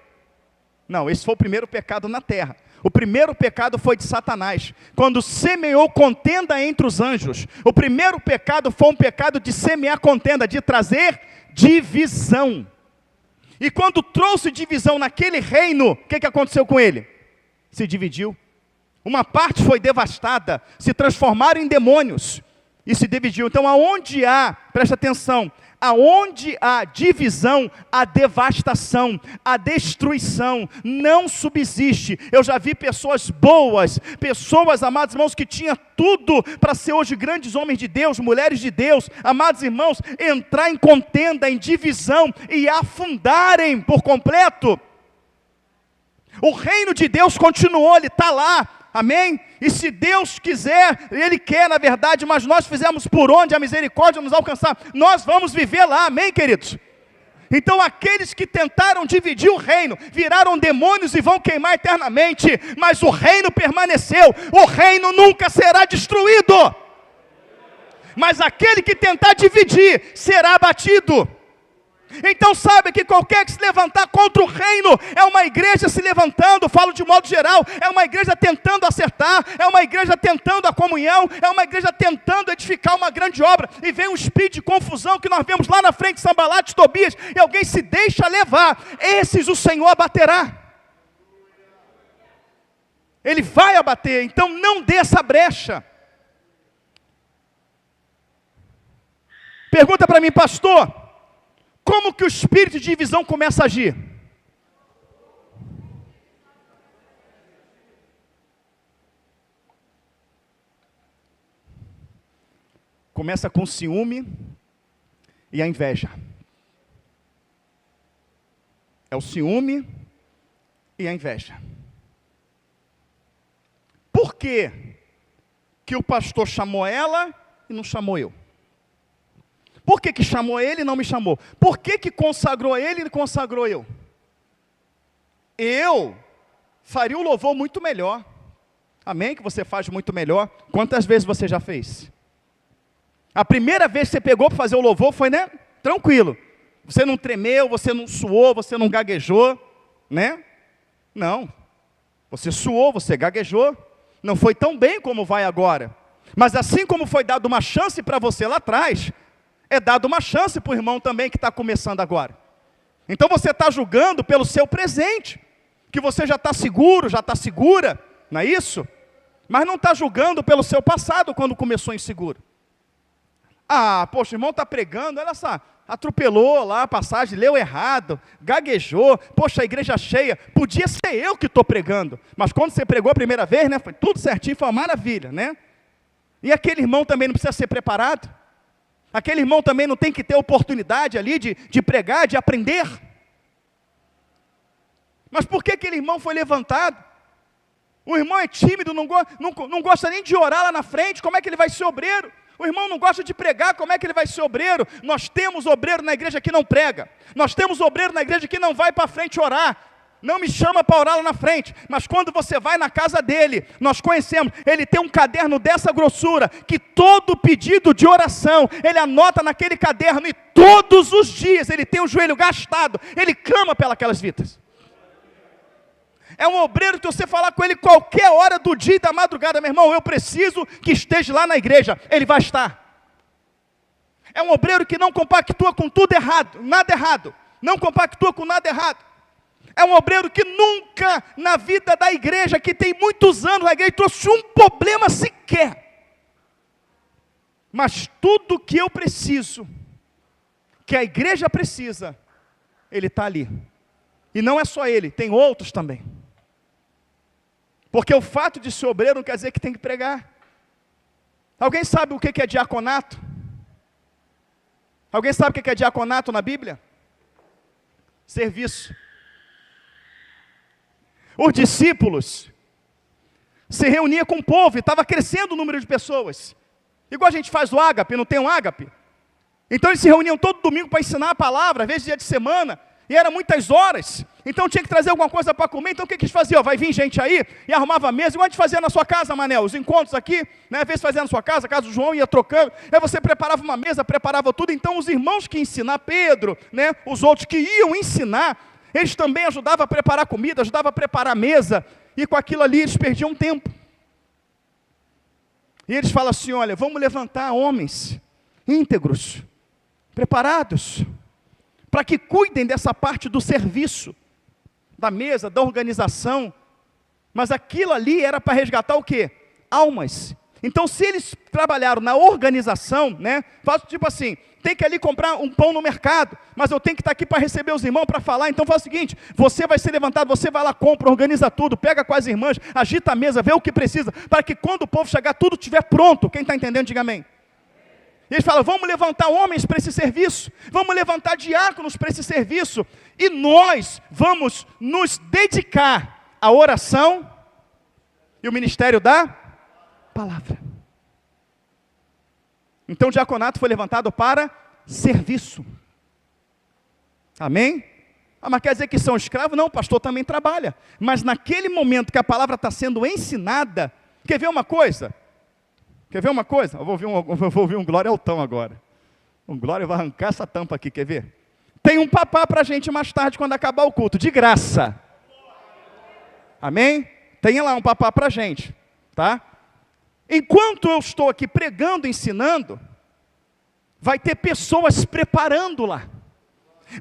Não, esse foi o primeiro pecado na terra. O primeiro pecado foi de Satanás, quando semeou contenda entre os anjos. O primeiro pecado foi um pecado de semear contenda, de trazer divisão. E quando trouxe divisão naquele reino, o que aconteceu com ele? Se dividiu. Uma parte foi devastada, se transformaram em demônios e se dividiu. Então aonde há, presta atenção, aonde há divisão, há devastação, há destruição, não subsiste. Eu já vi pessoas boas, pessoas, amados irmãos, que tinham tudo para ser hoje grandes homens de Deus, mulheres de Deus, amados irmãos, entrar em contenda, em divisão e afundarem por completo. O reino de Deus continuou, ele está lá. Amém? E se Deus quiser, Ele quer na verdade, mas nós fizemos por onde a misericórdia nos alcançar, nós vamos viver lá, amém, queridos? Então aqueles que tentaram dividir o reino, viraram demônios e vão queimar eternamente, mas o reino permaneceu, o reino nunca será destruído, mas aquele que tentar dividir, será abatido. Então sabe que qualquer que se levantar contra o reino, é uma igreja se levantando, falo de modo geral, é uma igreja tentando acertar, é uma igreja tentando a comunhão, é uma igreja tentando edificar uma grande obra, e vem um espírito de confusão que nós vemos lá na frente, Sanbalate, Tobias, e alguém se deixa levar, esses o Senhor abaterá. Ele vai abater, então não dê essa brecha. Pergunta para mim, pastor, como que o espírito de divisão começa a agir? Começa com ciúme e a inveja. É o ciúme e a inveja. Por que que o pastor chamou ela e não chamou eu? Por que chamou ele e não me chamou? Por que consagrou ele e não consagrou eu? Eu faria o louvor muito melhor. Amém? Que você faz muito melhor. Quantas vezes você já fez? A primeira vez que você pegou para fazer o louvor foi, tranquilo. Você não tremeu, você não suou, você não gaguejou, né? Não. Você suou, você gaguejou. Não foi tão bem como vai agora. Mas assim como foi dado uma chance para você lá atrás, é dado uma chance para o irmão também que está começando agora. Então você está julgando pelo seu presente, que você já está seguro, já está segura, não é isso? Mas não está julgando pelo seu passado, quando começou inseguro. Ah, poxa, o irmão está pregando, olha só, atropelou lá a passagem, leu errado, gaguejou, poxa, a igreja cheia, podia ser eu que estou pregando, mas quando você pregou a primeira vez, né, foi tudo certinho, foi uma maravilha, né? E aquele irmão também não precisa ser preparado? Aquele irmão também não tem que ter oportunidade ali de pregar, de aprender? Mas por que aquele irmão foi levantado? O irmão é tímido, não gosta nem de orar lá na frente, como é que ele vai ser obreiro? O irmão não gosta de pregar, como é que ele vai ser obreiro? Nós temos obreiro na igreja que não prega. Nós temos obreiro na igreja que não vai para frente orar. Não me chama para orar lá na frente, mas quando você vai na casa dele, nós conhecemos, ele tem um caderno dessa grossura, que todo pedido de oração, ele anota naquele caderno, e todos os dias ele tem o joelho gastado, ele clama pelas vidas. É um obreiro que você falar com ele qualquer hora do dia e da madrugada, meu irmão, eu preciso que esteja lá na igreja, ele vai estar. É um obreiro que não compactua com tudo errado, nada errado, não compactua com nada errado. É um obreiro que nunca na vida da igreja, que tem muitos anos na igreja, trouxe um problema sequer. Mas tudo que eu preciso, que a igreja precisa, ele está ali. E não é só ele, tem outros também. Porque o fato de ser obreiro não quer dizer que tem que pregar. Alguém sabe o que é diaconato? Alguém sabe o que é diaconato na Bíblia? Serviço. Os discípulos se reuniam com o povo, e estava crescendo o número de pessoas. Igual a gente faz o ágape, não tem um ágape? Então eles se reuniam todo domingo para ensinar a palavra, às vezes dia de semana, e eram muitas horas. Então tinha que trazer alguma coisa para comer, então o que eles faziam? Vai vir gente aí, e arrumava a mesa, igual a gente fazia na sua casa, Manel, os encontros aqui, né? Às vezes fazia na sua casa, a casa do João ia trocando, aí você preparava uma mesa, preparava tudo, então os irmãos que ensinavam, Pedro, né? Os outros que iam ensinar, eles também ajudavam a preparar comida, ajudavam a preparar a mesa, e com aquilo ali eles perdiam tempo. E eles falam assim, olha, vamos levantar homens íntegros, preparados, para que cuidem dessa parte do serviço, da mesa, da organização. Mas aquilo ali era para resgatar o quê? Almas. Então se eles trabalharam na organização, né, faz tipo assim, tem que ali comprar um pão no mercado, mas eu tenho que estar aqui para receber os irmãos, para falar, então faz o seguinte, você vai ser levantado, você vai lá, compra, organiza tudo, pega com as irmãs, agita a mesa, vê o que precisa, para que quando o povo chegar, tudo estiver pronto. Quem está entendendo, diga amém. E eles falam, vamos levantar homens para esse serviço, vamos levantar diáconos para esse serviço, e nós vamos nos dedicar à oração e o ministério da palavra. Então o diaconato foi levantado para serviço. Amém? Ah, mas quer dizer que são escravos? Não, o pastor também trabalha. Mas naquele momento que a palavra está sendo ensinada, quer ver uma coisa? Quer ver uma coisa? Eu vou ouvir um glória altão agora. Um glória vai arrancar essa tampa aqui, quer ver? Tem um papá para a gente mais tarde, quando acabar o culto, de graça. Amém? Tem lá um papá para a gente, tá? Enquanto eu estou aqui pregando, ensinando, vai ter pessoas preparando lá.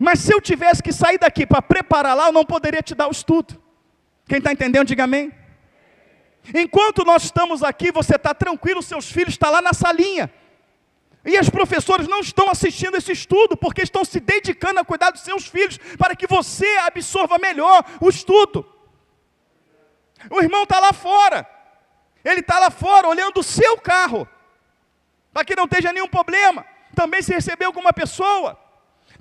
Mas se eu tivesse que sair daqui para preparar lá, eu não poderia te dar o estudo. Quem está entendendo, diga amém. Enquanto nós estamos aqui, você está tranquilo, seus filhos estão lá na salinha. E os professores não estão assistindo esse estudo, porque estão se dedicando a cuidar dos seus filhos, para que você absorva melhor o estudo. O irmão está lá fora. Ele está lá fora olhando o seu carro, para que não esteja nenhum problema. Também se recebeu alguma pessoa.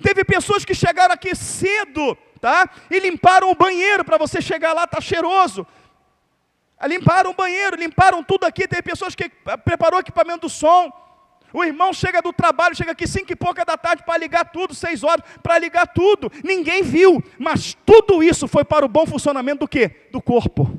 Teve pessoas que chegaram aqui cedo, tá? E limparam o banheiro, para você chegar lá, está cheiroso. Limparam o banheiro, limparam tudo aqui. Teve pessoas que preparou equipamento do som. O irmão chega do trabalho, chega aqui 5 e pouca da tarde para ligar tudo, 6 horas, para ligar tudo. Ninguém viu, mas tudo isso foi para o bom funcionamento do quê? Do corpo.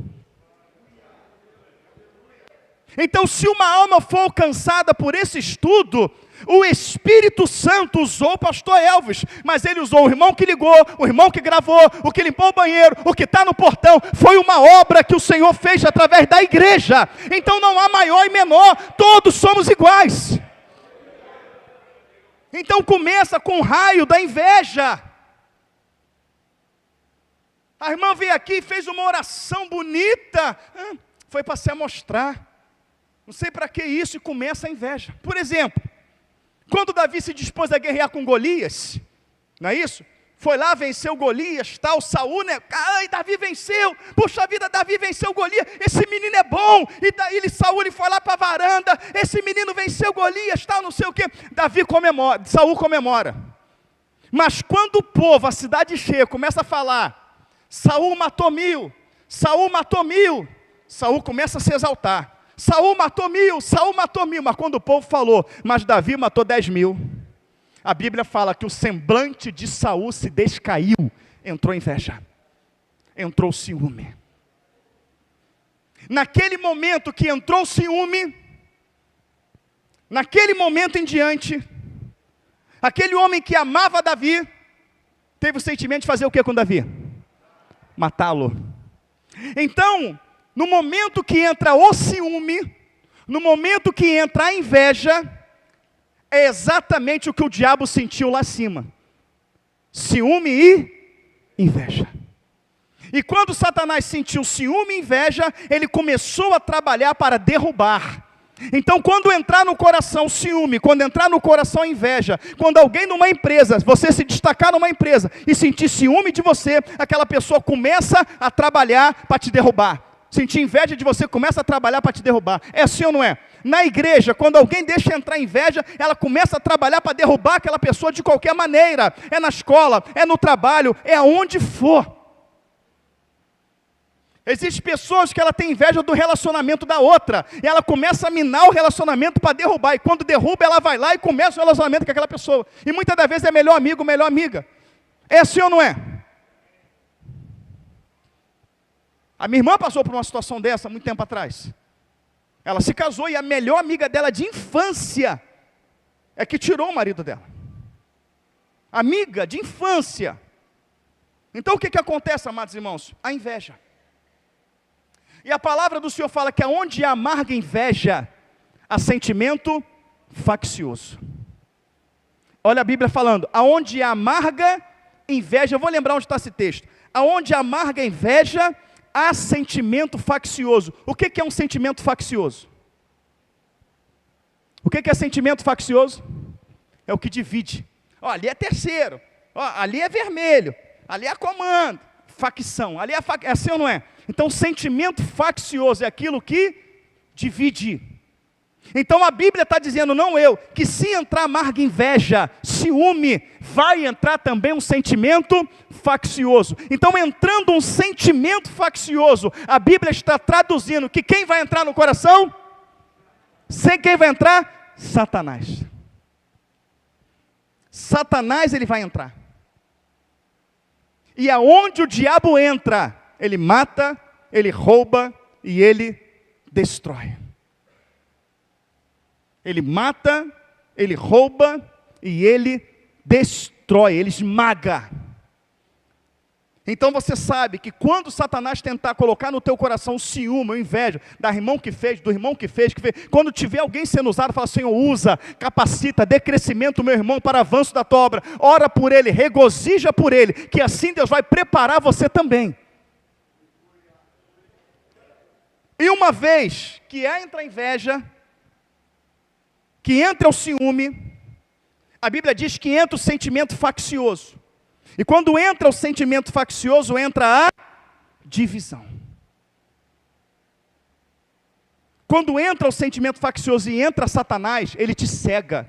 Então, se uma alma for alcançada por esse estudo, O Espírito Santo usou o pastor Elvis, mas ele usou o irmão que ligou, o irmão que gravou, o que limpou o banheiro, o que está no portão. Foi uma obra que o Senhor fez através da igreja. Então não há maior e menor, todos somos iguais. Então começa com o raio da inveja. A irmã veio aqui e fez uma oração bonita, foi para se amostrar. Não sei para que isso, e começa a inveja. Por exemplo, quando Davi se dispôs a guerrear com Golias, não é isso? Foi lá, venceu Golias, tal, Saul, né? Ai, Davi venceu, puxa vida, Davi venceu Golias, esse menino é bom. E daí Saul foi lá para a varanda, esse menino venceu Golias, tal, não sei o quê. Davi comemora, Saul comemora. Mas quando o povo, a cidade cheia, começa a falar, Saul matou 1000, Saul matou 1000, Saul começa a se exaltar. Saul matou 1000, Saul matou 1000, mas quando o povo falou, mas Davi matou 10.000, a Bíblia fala que o semblante de Saul se descaiu, entrou inveja, entrou ciúme. Naquele momento que entrou ciúme, naquele momento em diante, aquele homem que amava Davi, teve o sentimento de fazer o que com Davi? Matá-lo. Então, no momento que entra o ciúme, no momento que entra a inveja, é exatamente o que o diabo sentiu lá acima. Ciúme e inveja. E quando Satanás sentiu ciúme e inveja, ele começou a trabalhar para derrubar. Então, quando entrar no coração ciúme, quando entrar no coração inveja, quando alguém numa empresa, você se destacar numa empresa e sentir ciúme de você, aquela pessoa começa a trabalhar para te derrubar. Sentir inveja de você, começa a trabalhar para te derrubar. É assim ou não é? Na igreja, quando alguém deixa entrar inveja, ela começa a trabalhar para derrubar aquela pessoa de qualquer maneira. É na escola, é no trabalho, é aonde for. Existem pessoas que ela tem inveja do relacionamento da outra, e ela começa a minar o relacionamento para derrubar, e quando derruba, ela vai lá e começa o relacionamento com aquela pessoa. E muitas das vezes é melhor amigo, melhor amiga. É assim ou não é? A minha irmã passou por uma situação dessa muito tempo atrás. Ela se casou e a melhor amiga dela de infância é que tirou o marido dela. Amiga de infância. Então o que acontece, amados irmãos? A inveja. E a palavra do Senhor fala que aonde há amarga inveja, há sentimento faccioso. Olha a Bíblia falando, aonde há amarga inveja, eu vou lembrar onde está esse texto. Aonde há amarga inveja, há sentimento faccioso. O que é um sentimento faccioso? O que é sentimento faccioso? É o que divide. Ó, ali é terceiro, ó, ali é vermelho, ali é comando, facção, ali é assim ou não é? Então sentimento faccioso é aquilo que divide. Então a Bíblia está dizendo, não eu, que se entrar amarga inveja, ciúme, vai entrar também um sentimento faccioso. Então entrando um sentimento faccioso, a Bíblia está traduzindo que quem vai entrar no coração? Sem quem vai entrar? Satanás. Satanás ele vai entrar. E aonde o diabo entra, ele mata, ele rouba e ele destrói. Ele mata, ele rouba e ele destrói, ele esmaga. Então você sabe que quando Satanás tentar colocar no teu coração ciúme, inveja, do irmão que fez, quando tiver alguém sendo usado, fala, Senhor, usa, capacita, dê crescimento meu irmão para avanço da tua obra, ora por ele, regozija por ele, que assim Deus vai preparar você também. E uma vez que entra a inveja, que entra o ciúme, a Bíblia diz que entra o sentimento faccioso. E quando entra o sentimento faccioso, entra a divisão. Quando entra o sentimento faccioso e entra Satanás, ele te cega.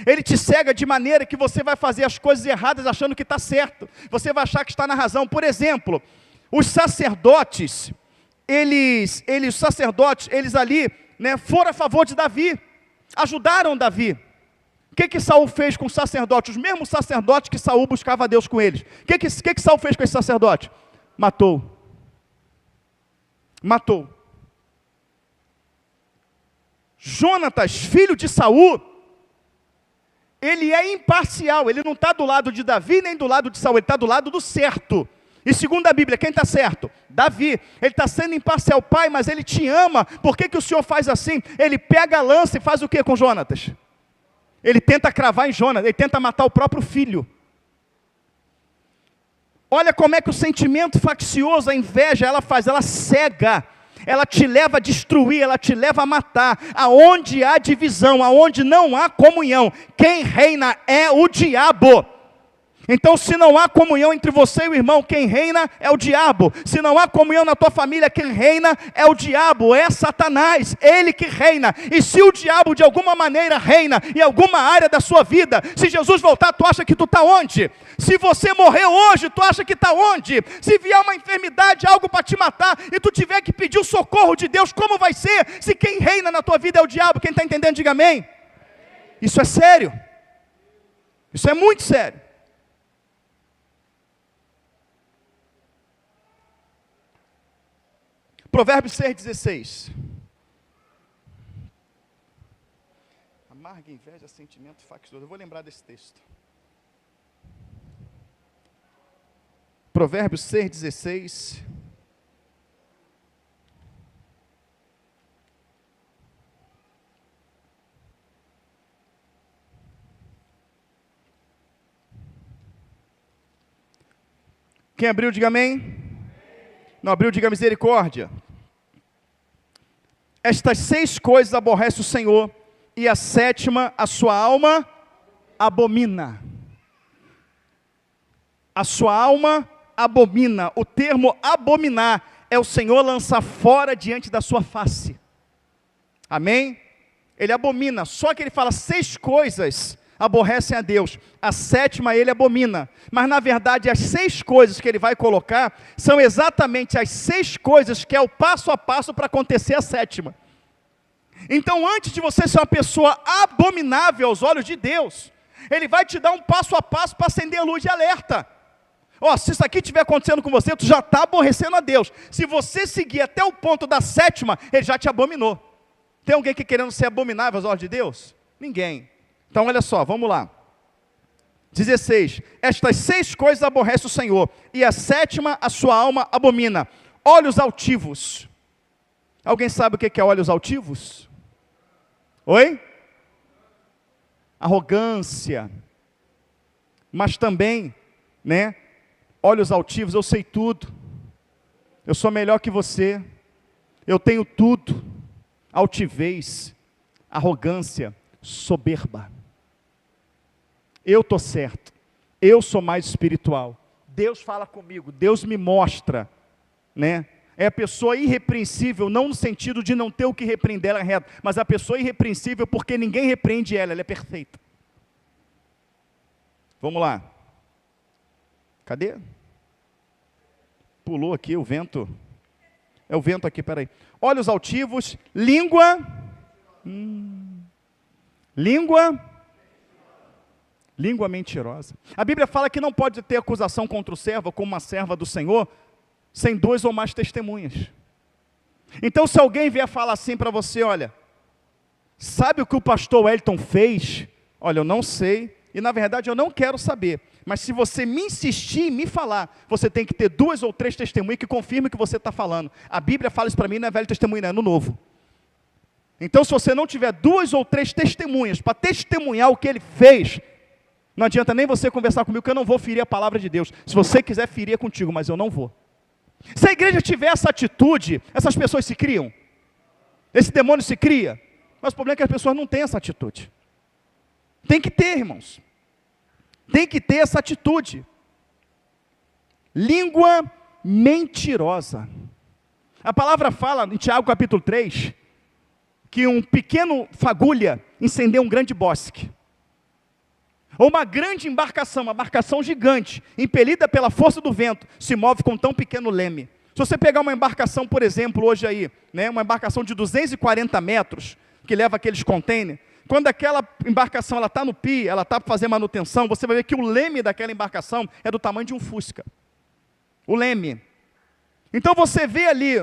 Ele te cega de maneira que você vai fazer as coisas erradas achando que está certo. Você vai achar que está na razão. Por exemplo, os sacerdotes, eles ali, né, foram a favor de Davi. Ajudaram Davi. O que Saul fez com os sacerdotes? Os mesmos sacerdotes que Saul buscava a Deus com eles. O que Saul fez com esse sacerdote? Matou. Matou. Jonatas, filho de Saul, ele é imparcial, ele não está do lado de Davi nem do lado de Saul, ele está do lado do certo. E segundo a Bíblia, quem está certo? Davi. Ele está sendo imparcial. Pai, mas ele te ama, por que o Senhor faz assim? Ele pega a lança e faz o que com Jonatas? Ele tenta cravar em Jonatas, ele tenta matar o próprio filho. Olha como é que o sentimento faccioso, a inveja, ela faz, ela cega. Ela te leva a destruir, ela te leva a matar. Aonde há divisão, aonde não há comunhão, quem reina é o diabo. Então, se não há comunhão entre você e o irmão, quem reina é o diabo. Se não há comunhão na tua família, quem reina é o diabo, é Satanás, ele que reina. E se o diabo de alguma maneira reina em alguma área da sua vida, se Jesus voltar, tu acha que tu está onde? Se você morrer hoje, tu acha que está onde? Se vier uma enfermidade, algo para te matar, e tu tiver que pedir o socorro de Deus, como vai ser? Se quem reina na tua vida é o diabo, quem está entendendo, diga amém. Isso é sério. Isso é muito sério. Provérbios 6,16. Amarga, inveja, sentimento faccioso. Eu vou lembrar desse texto. Provérbios 6,16. Quem abriu, diga amém. Não abriu, diga misericórdia. Estas 6 coisas aborrece o Senhor, e a 7ª a sua alma abomina. A sua alma abomina. O termo abominar é o Senhor lançar fora diante da sua face. Amém? Ele abomina, só que ele fala 6 coisas aborrecem a Deus, a 7ª ele abomina, mas na verdade as 6 coisas que ele vai colocar, são exatamente as 6 coisas que é o passo a passo para acontecer a 7ª. Então antes de você ser uma pessoa abominável aos olhos de Deus, ele vai te dar um passo a passo para acender a luz de alerta. Se isso aqui estiver acontecendo com você, tu já está aborrecendo a Deus. Se você seguir até o ponto da 7ª, ele já te abominou. Tem alguém que querendo ser abominável aos olhos de Deus? Ninguém. Então olha só, vamos lá. 16. Estas 6 coisas aborrece o Senhor, e a 7ª a sua alma abomina. Olhos altivos. Alguém sabe o que é olhos altivos? Oi? Arrogância. Mas também, olhos altivos, eu sei tudo. Eu sou melhor que você. Eu tenho tudo. Altivez, arrogância, soberba. Eu estou certo, eu sou mais espiritual, Deus fala comigo, Deus me mostra, é a pessoa irrepreensível, não no sentido de não ter o que repreender ela reto, mas a pessoa irrepreensível porque ninguém repreende ela é perfeita. Vamos lá, cadê? Pulou aqui o vento, é o vento aqui, peraí. Olhos altivos, língua mentirosa. A Bíblia fala que não pode ter acusação contra o servo, como uma serva do Senhor, sem 2 ou mais testemunhas. Então se alguém vier falar assim para você, olha, sabe o que o pastor Wellington fez? Olha, eu não sei, e na verdade eu não quero saber, mas se você me insistir em me falar, você tem que ter 2 ou 3 testemunhas que confirmem o que você está falando. A Bíblia fala isso para mim, não é velho testemunho, não é no novo. Então se você não tiver 2 ou 3 testemunhas para testemunhar o que ele fez, não adianta nem você conversar comigo, que eu não vou ferir a palavra de Deus. Se você quiser ferir é contigo, mas eu não vou. Se a igreja tiver essa atitude, essas pessoas se criam. Esse demônio se cria. Mas o problema é que as pessoas não têm essa atitude. Tem que ter, irmãos. Tem que ter essa atitude. Língua mentirosa. A palavra fala em Tiago capítulo 3, que um pequeno fagulha incendeu um grande bosque. Ou uma grande embarcação, uma embarcação gigante, impelida pela força do vento, se move com tão pequeno leme. Se você pegar uma embarcação, por exemplo, hoje aí, uma embarcação de 240 metros, que leva aqueles containers, quando aquela embarcação está no pia, ela está para fazer manutenção, você vai ver que o leme daquela embarcação é do tamanho de um Fusca. O leme. Então você vê ali,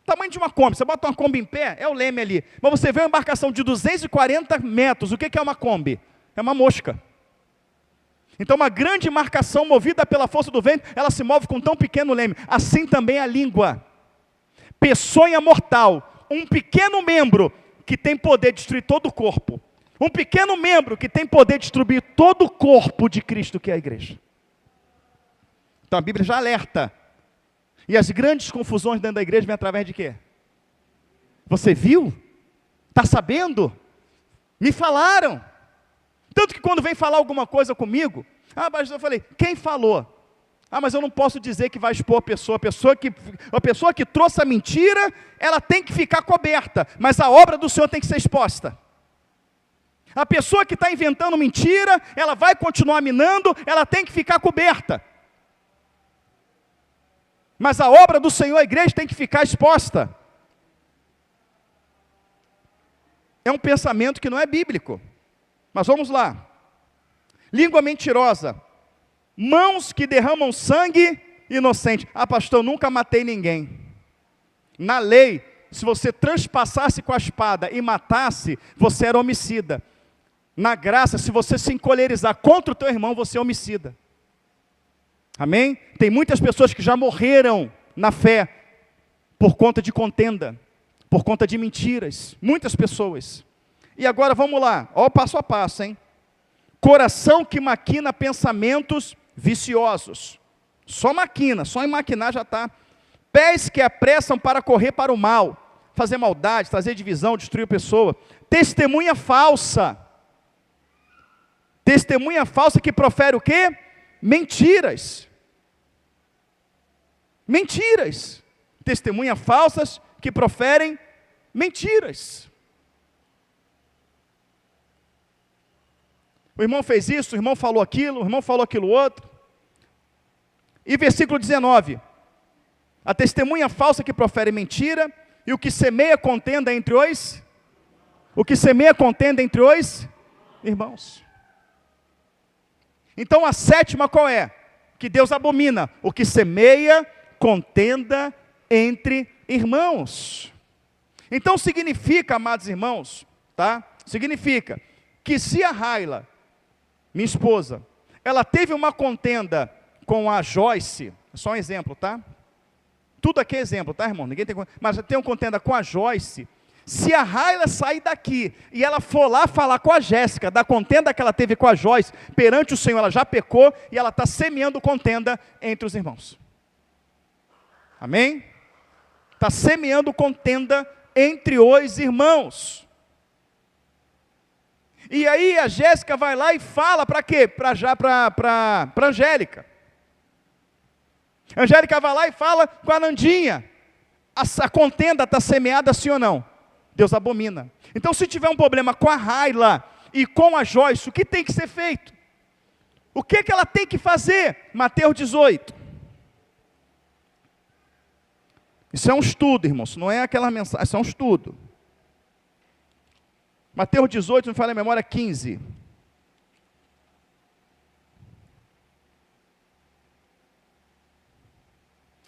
Tamanho de uma Kombi, você bota uma Kombi em pé, é o leme ali. Mas você vê uma embarcação de 240 metros, o que é uma Kombi? É uma mosca. Então uma grande embarcação movida pela força do vento, ela se move com tão pequeno leme. Assim também a língua. Peçonha mortal, um pequeno membro que tem poder de destruir todo o corpo. Um pequeno membro que tem poder de destruir todo o corpo de Cristo, que é a igreja. Então a Bíblia já alerta. E as grandes confusões dentro da igreja vêm através de quê? Você viu? Está sabendo? Me falaram. Tanto que quando vem falar alguma coisa comigo, mas eu falei, quem falou? Mas eu não posso dizer que vai expor a pessoa. A pessoa que trouxe a mentira, ela tem que ficar coberta. Mas a obra do Senhor tem que ser exposta. A pessoa que está inventando mentira, ela vai continuar minando, ela tem que ficar coberta. Mas a obra do Senhor, a igreja, tem que ficar exposta. É um pensamento que não é bíblico. Mas vamos lá. Língua mentirosa. Mãos que derramam sangue inocente. Pastor, eu nunca matei ninguém. Na lei, se você transpassasse com a espada e matasse, você era homicida. Na graça, se você se encolerizar contra o teu irmão, você é homicida. Amém? Tem muitas pessoas que já morreram na fé por conta de contenda, por conta de mentiras. Muitas pessoas. E agora vamos lá, ó, passo a passo, hein? Coração que maquina pensamentos viciosos. Só maquina, só em maquinar já está. Pés que apressam para correr para o mal, fazer maldade, trazer divisão, destruir a pessoa. Testemunha falsa. Testemunha falsa que profere o quê? Mentiras. Mentiras. Testemunhas falsas que proferem mentiras. O irmão fez isso, o irmão falou aquilo, o irmão falou aquilo outro. E versículo 19. A testemunha falsa que profere mentira e o que semeia contenda entre os... O que semeia contenda entre os irmãos. Então a sétima qual é? Que Deus abomina. O que semeia contenda entre irmãos. Então significa, amados irmãos, tá? Significa que se a Raila, minha esposa, ela teve uma contenda com a Joyce, só um exemplo, tá? Tudo aqui é exemplo, tá, irmão? Ninguém tem, mas tem uma contenda com a Joyce. Se a Raila sair daqui e ela for lá falar com a Jéssica da contenda que ela teve com a Joyce, perante o Senhor ela já pecou e ela está semeando contenda entre os irmãos. Amém? Está semeando contenda entre os irmãos. E aí a Jéssica vai lá e fala para quê? Para Angélica. Angélica vai lá e fala com a Nandinha. A contenda está semeada sim ou não? Deus abomina. Então se tiver um problema com a Raila e com a Joyce, o que tem que ser feito? O que ela tem que fazer? Mateus 18. Isso é um estudo, irmãos, isso não é aquela mensagem, isso é um estudo. Mateus 18, não falha a memória, 15.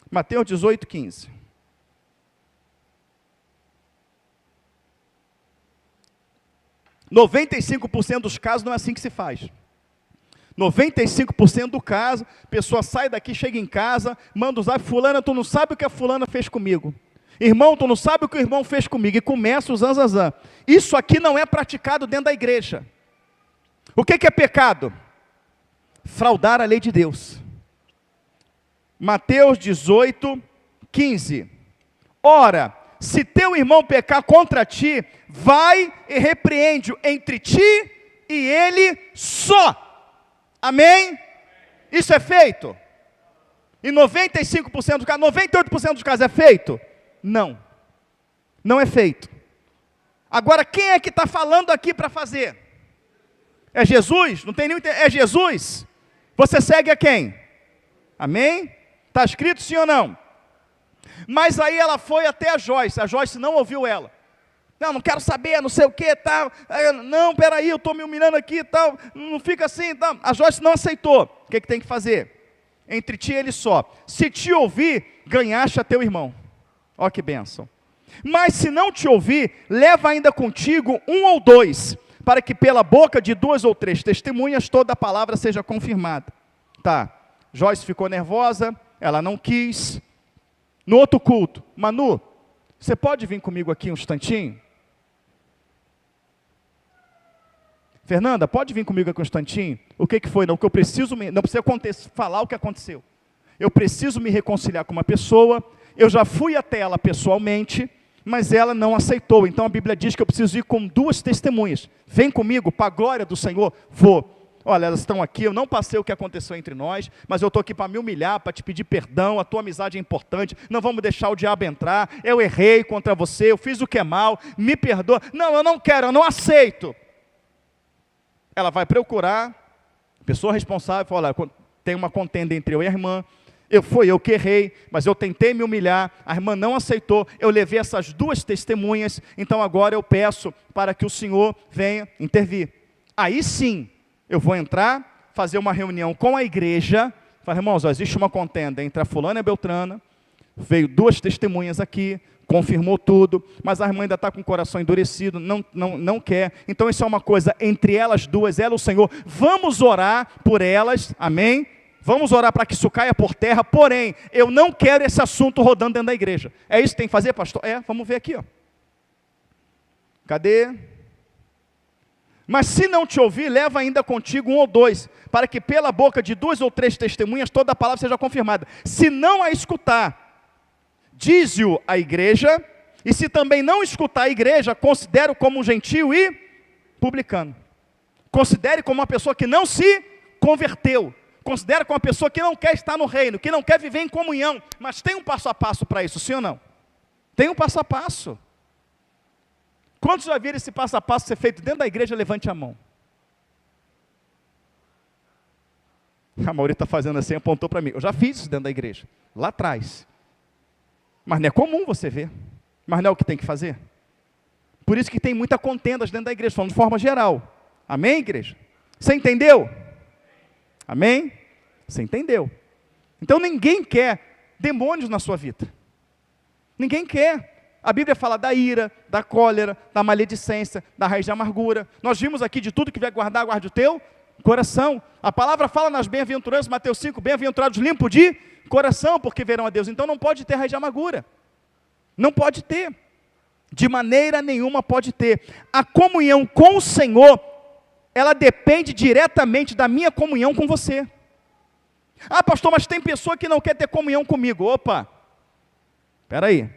Mateus 18, 15. – 95% dos casos não é assim que se faz. 95% do caso, a pessoa sai daqui, chega em casa, manda usar, fulana, tu não sabe o que a fulana fez comigo. Irmão, tu não sabe o que o irmão fez comigo. E começa o zanzazã. Isso aqui não é praticado dentro da igreja. O que é pecado? Fraudar a lei de Deus. Mateus 18, 15. Ora, se teu irmão pecar contra ti, vai e repreende-o entre ti e ele só. Amém? Isso é feito? Em 95% dos casos, 98% dos casos é feito? Não. Não é feito. Agora, quem é que está falando aqui para fazer? É Jesus? Não tem nenhum... É Jesus? Você segue a quem? Amém? Está escrito sim ou não? Mas aí ela foi até a Joyce não ouviu ela. Não quero saber, não sei o que, tal. Não, peraí, eu estou me humilhando aqui, tal. Não fica assim, tal. A Joyce não aceitou. O que tem que fazer? Entre ti e ele só. Se te ouvir, ganhaste a teu irmão. Ó que bênção. Mas se não te ouvir, leva ainda contigo um ou dois, para que pela boca de 2 ou 3 testemunhas toda a palavra seja confirmada. Tá, Joyce ficou nervosa, ela não quis. No outro culto, Manu, você pode vir comigo aqui um instantinho? Fernanda, pode vir comigo aqui um instantinho? O que foi? Não, que eu preciso, não precisa falar o que aconteceu. Eu preciso me reconciliar com uma pessoa, eu já fui até ela pessoalmente, mas ela não aceitou. Então a Bíblia diz que eu preciso ir com 2 testemunhas. Vem comigo, para a glória do Senhor. Vou. Olha, elas estão aqui, eu não passei o que aconteceu entre nós, mas eu estou aqui para me humilhar, para te pedir perdão, a tua amizade é importante, não vamos deixar o diabo entrar, eu errei contra você, eu fiz o que é mal, me perdoa. Não, eu não quero, eu não aceito. Ela vai procurar a pessoa responsável, fala, olha, tem uma contenda entre eu e a irmã, foi eu que errei, mas eu tentei me humilhar, a irmã não aceitou, eu levei essas 2 testemunhas, então agora eu peço para que o Senhor venha intervir. Aí sim, eu vou entrar, fazer uma reunião com a igreja, falar, irmãos, existe uma contenda entre a fulana e a Beltrana, veio 2 testemunhas aqui, confirmou tudo, mas a irmã ainda está com o coração endurecido, não quer, então isso é uma coisa entre elas 2, ela e o Senhor, vamos orar por elas, amém? Vamos orar para que isso caia por terra, porém, eu não quero esse assunto rodando dentro da igreja. É isso que tem que fazer, pastor? Vamos ver aqui, ó. Cadê? Mas se não te ouvir, leva ainda contigo 1 ou 2, para que pela boca de 2 ou 3 testemunhas toda a palavra seja confirmada. Se não a escutar, dize-o à igreja, e se também não escutar a igreja, considere-o como um gentio e publicano. Considere como uma pessoa que não se converteu. Considere como uma pessoa que não quer estar no reino, que não quer viver em comunhão. Mas tem um passo a passo para isso, sim ou não? Tem um passo a passo. Quantos já viram esse passo a passo ser feito dentro da igreja? Levante a mão. A Mauri está fazendo assim, apontou para mim. Eu já fiz isso dentro da igreja, lá atrás. Mas não é comum você ver. Mas não é o que tem que fazer. Por isso que tem muita contenda dentro da igreja, falando de forma geral. Amém, igreja? Você entendeu? Amém? Você entendeu? Então ninguém quer demônios na sua vida. Ninguém quer. A Bíblia fala da ira, da cólera, da maledicência, da raiz de amargura. Nós vimos aqui de tudo que vai guardar, guarde o teu coração. A palavra fala nas bem-aventuranças, Mateus 5, bem-aventurados limpos de coração, porque verão a Deus. Então não pode ter raiz de amargura. Não pode ter. De maneira nenhuma pode ter. A comunhão com o Senhor, ela depende diretamente da minha comunhão com você. Ah, pastor, mas tem pessoa que não quer ter comunhão comigo. Opa, espera aí.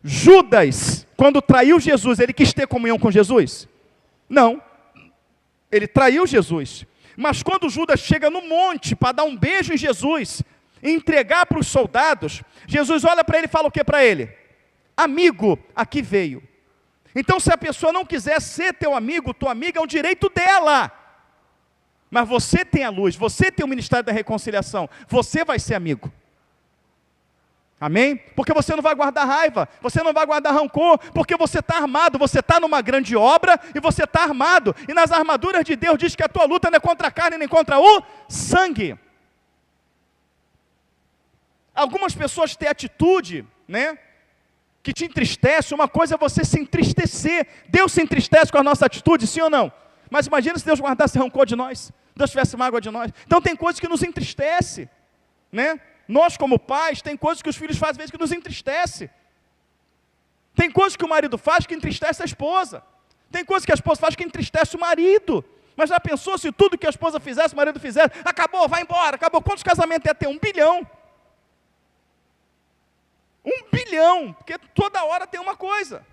Judas, quando traiu Jesus, ele quis ter comunhão com Jesus? Não. Ele traiu Jesus. Mas quando Judas chega no monte para dar um beijo em Jesus, e entregar para os soldados, Jesus olha para ele e fala o que para ele? Amigo, aqui veio. Então se a pessoa não quiser ser teu amigo, tua amiga, é um direito dela. Mas você tem a luz, você tem o ministério da reconciliação, você vai ser amigo. Amém? Porque você não vai guardar raiva, você não vai guardar rancor, porque você está armado, você está numa grande obra e você está armado. E nas armaduras de Deus diz que a tua luta não é contra a carne nem contra o sangue. Algumas pessoas têm atitude, né, que te entristece. Uma coisa é você se entristecer. Deus se entristece com a nossa atitude, sim ou não? Mas imagina se Deus guardasse rancor de nós, Deus tivesse mágoa de nós. Então tem coisas que nos entristece, né? Nós como pais, tem coisas que os filhos fazem às vezes que nos entristece. Tem coisas que o marido faz que entristece a esposa. Tem coisas que a esposa faz que entristece o marido. Mas já pensou se tudo que a esposa fizesse, o marido fizesse, acabou, vai embora, acabou. Quantos casamentos ia ter? 1 bilhão. 1 bilhão, porque toda hora tem uma coisa.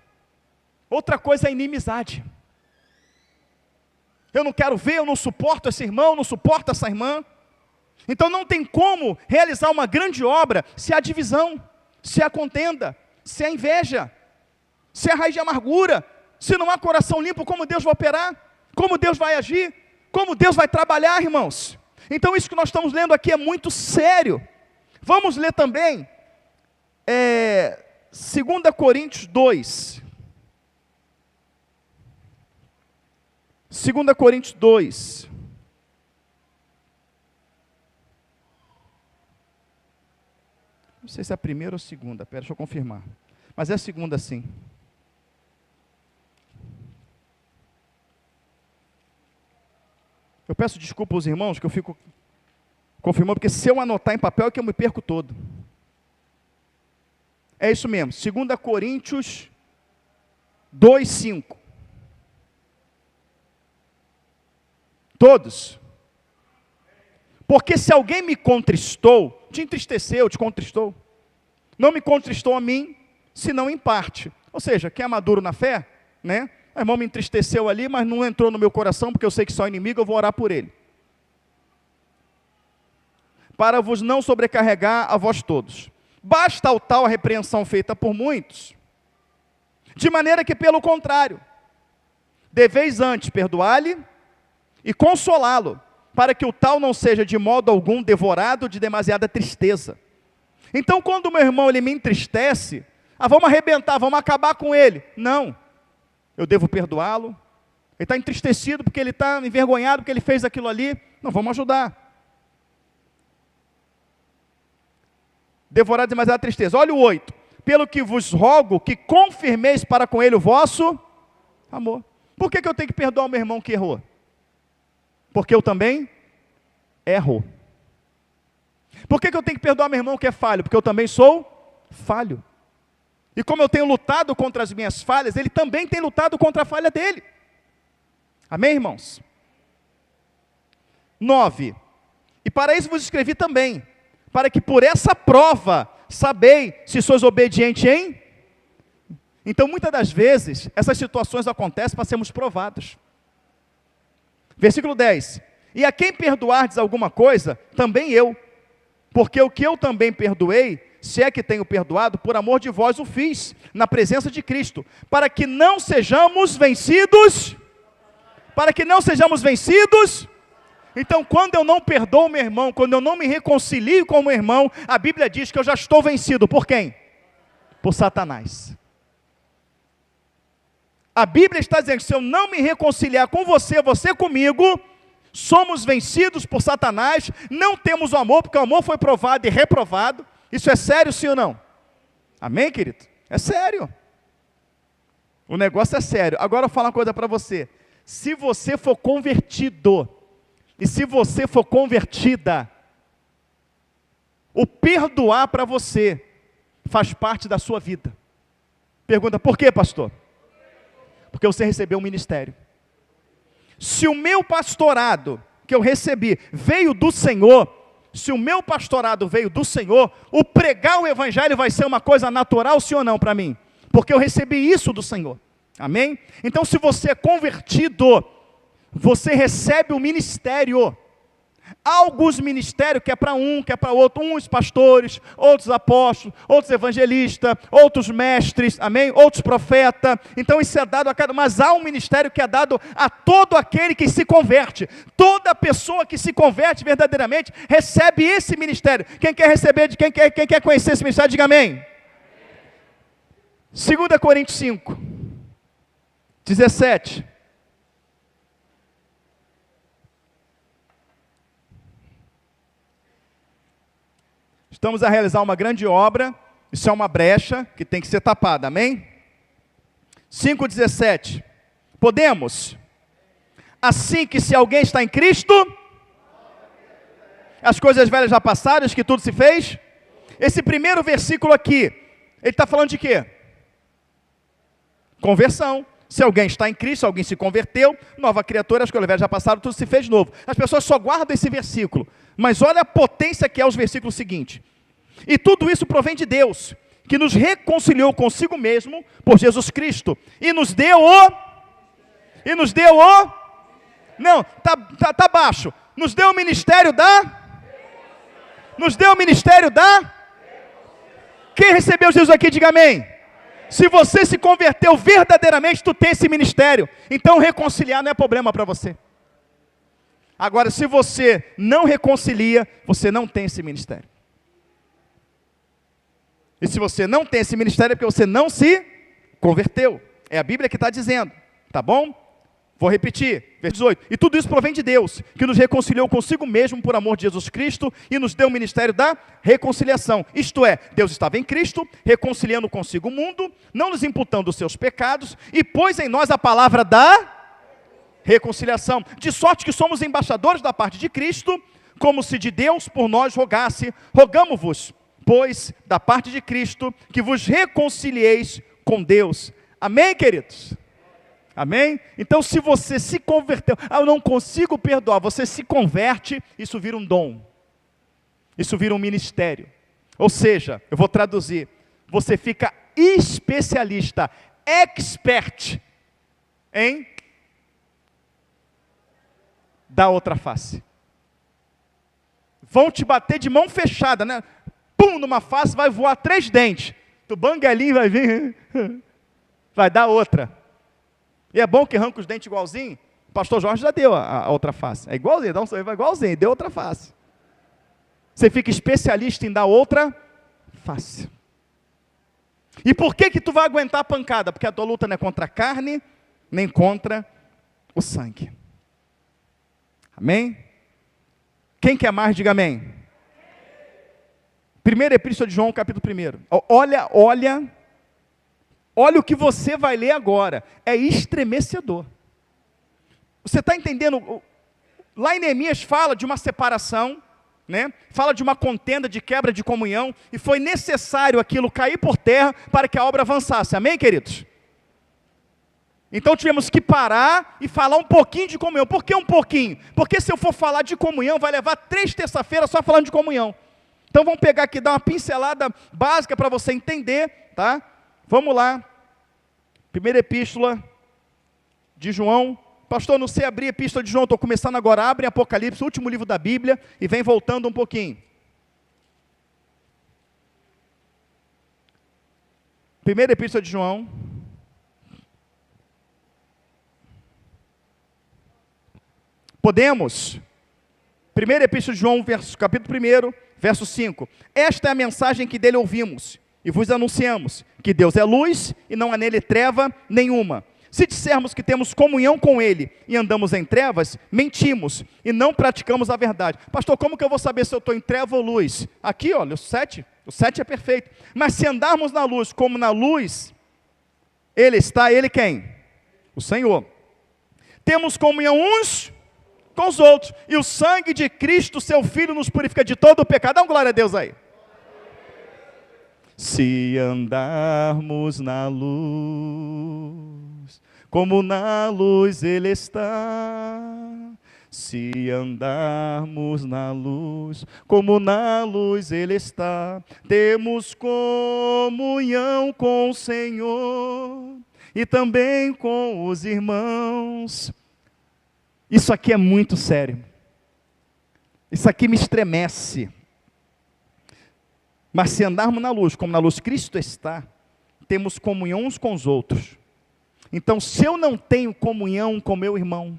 Outra coisa é a inimizade. Eu não quero ver, eu não suporto esse irmão, não suporto essa irmã. Então não tem como realizar uma grande obra se há divisão, se há contenda, se há inveja, se há raiz de amargura, se não há coração limpo. Como Deus vai operar? Como Deus vai agir? Como Deus vai trabalhar, irmãos? Então isso que nós estamos lendo aqui é muito sério. Vamos ler também 2 Coríntios 2. 2 Coríntios 2. sei se é a primeira ou a segunda, pera, deixa eu confirmar. Mas é a segunda sim. Eu peço desculpa aos irmãos que eu fico confirmando, porque se eu anotar em papel é que eu me perco todo. É isso mesmo, 2 Coríntios 2:5. Todos. Porque se alguém me contristou, te entristeceu, te contristou, não me contristou a mim, senão em parte. Ou seja, quem é maduro na fé, né? O irmão me entristeceu ali, mas não entrou no meu coração, porque eu sei que só é inimigo, eu vou orar por ele. Para vos não sobrecarregar a vós todos. Basta o tal a repreensão feita por muitos, de maneira que, pelo contrário, deveis antes perdoar-lhe e consolá-lo, para que o tal não seja de modo algum devorado de demasiada tristeza. Então, quando o meu irmão ele me entristece, vamos arrebentar, vamos acabar com ele. Não, eu devo perdoá-lo. Ele está entristecido porque ele está envergonhado porque ele fez aquilo ali. Não, vamos ajudar. Devorado de demasiada tristeza. Olha o 8. Pelo que vos rogo que confirmeis para com ele o vosso amor. Por que eu tenho que perdoar o meu irmão que errou? Porque eu também erro. Por que eu tenho que perdoar meu irmão que é falho? Porque eu também sou falho. E como eu tenho lutado contra as minhas falhas, ele também tem lutado contra a falha dele. Amém, irmãos? 9. E para isso vos escrevi também, para que por essa prova sabei se sois obedientes em... Então, muitas das vezes, essas situações acontecem para sermos provados. Versículo 10. E a quem perdoardes alguma coisa, também eu. Porque o que eu também perdoei, se é que tenho perdoado, por amor de vós o fiz, na presença de Cristo, para que não sejamos vencidos. Para que não sejamos vencidos. Então, quando eu não perdoo meu irmão, quando eu não me reconcilio com o meu irmão, a Bíblia diz que eu já estou vencido. Por quem? Por Satanás. A Bíblia está dizendo que se eu não me reconciliar com você, você comigo, somos vencidos por Satanás, não temos o amor, porque o amor foi provado e reprovado. Isso é sério, sim ou não? Amém, querido? É sério. O negócio é sério. Agora eu vou falar uma coisa para você. Se você for convertido, e se você for convertida, o perdoar para você faz parte da sua vida. Pergunta, por quê, pastor? Porque você recebeu um ministério. Se o meu pastorado que eu recebi veio do Senhor, se o meu pastorado veio do Senhor, o pregar o evangelho vai ser uma coisa natural, sim ou não, para mim? Porque eu recebi isso do Senhor. Amém? Então, se você é convertido, você recebe o ministério. Há alguns ministérios que é para um, que é para outro, uns pastores, outros apóstolos, outros evangelistas, outros mestres, amém? Outros profetas. Então isso é dado a cada, mas há um ministério que é dado a todo aquele que se converte. Toda pessoa que se converte verdadeiramente recebe esse ministério. Quem quer receber, quem quer conhecer esse ministério, diga amém. 2 Coríntios 5, 17. Estamos a realizar uma grande obra, isso é uma brecha que tem que ser tapada, amém? 5,17. Podemos? Assim que se alguém está em Cristo, as coisas velhas já passaram, que tudo se fez. Esse primeiro versículo aqui, ele está falando de quê? Conversão. Se alguém está em Cristo, alguém se converteu, nova criatura, as coisas velhas já passaram, tudo se fez novo. As pessoas só guardam esse versículo, mas olha a potência que é os versículos seguintes. E tudo isso provém de Deus, que nos reconciliou consigo mesmo, por Jesus Cristo, e nos deu não, tá baixo, nos deu o ministério quem recebeu Jesus aqui, diga amém. Se você se converteu verdadeiramente, tu tem esse ministério. Então reconciliar não é problema para você. Agora, se você não reconcilia, você não tem esse ministério. E se você não tem esse ministério, é porque você não se converteu. É a Bíblia que está dizendo, tá bom? Vou repetir, versículo 18. E tudo isso provém de Deus, que nos reconciliou consigo mesmo por amor de Jesus Cristo e nos deu o ministério da reconciliação. Isto é, Deus estava em Cristo, reconciliando consigo o mundo, não nos imputando os seus pecados, e pôs em nós a palavra da reconciliação. De sorte que somos embaixadores da parte de Cristo, como se de Deus por nós rogasse. Rogamo-vos, pois, da parte de Cristo, que vos reconcilieis com Deus. Amém, queridos? Amém? Então, se você se converteu, eu não consigo perdoar, você se converte, isso vira um dom, isso vira um ministério. Ou seja, eu vou traduzir, você fica especialista, expert em dar outra face. Vão te bater de mão fechada, né? Pum, numa face vai voar 3 dentes, tu banguelinho vai vir, vai dar outra. E é bom que arranca os dentes igualzinho. O pastor Jorge já deu a outra face. É igualzinho, dá um sorriso igualzinho, deu outra face. Você fica especialista em dar outra face. E por que tu vai aguentar a pancada? Porque a tua luta não é contra a carne, nem contra o sangue. Amém? Quem quer mais, diga amém. Primeira Epístola de João, capítulo 1. Olha o que você vai ler agora, é estremecedor. Você está entendendo? Lá em Neemias fala de uma separação, né? Fala de uma contenda, de quebra de comunhão, e foi necessário aquilo cair por terra para que a obra avançasse, amém, queridos? Então tivemos que parar e falar um pouquinho de comunhão. Por que um pouquinho? Porque se eu for falar de comunhão, vai levar 3 terça-feiras só falando de comunhão. Então vamos pegar aqui, dar uma pincelada básica para você entender, tá? Vamos lá, primeira epístola de João. Pastor, não sei abrir a epístola de João, estou começando agora. Abre Apocalipse, o último livro da Bíblia, e vem voltando um pouquinho. Primeira epístola de João. Podemos? Primeira epístola de João, capítulo 1, verso 5. Esta é a mensagem que dele ouvimos e vos anunciamos, que Deus é luz e não há nele treva nenhuma. Se dissermos que temos comunhão com ele e andamos em trevas, mentimos e não praticamos a verdade. Pastor, como que eu vou saber se eu estou em treva ou luz? Aqui, olha, o 7 é perfeito. Mas se andarmos na luz, como na luz, ele está, ele quem? O Senhor. Temos comunhão uns com os outros, e o sangue de Cristo, seu Filho, nos purifica de todo o pecado. Dá uma glória a Deus aí. Se andarmos na luz, como na luz ele está. Se andarmos na luz, como na luz ele está, temos comunhão com o Senhor e também com os irmãos. Isso aqui é muito sério. Isso aqui me estremece. Mas se andarmos na luz, como na luz Cristo está, temos comunhão uns com os outros. Então, se eu não tenho comunhão com meu irmão,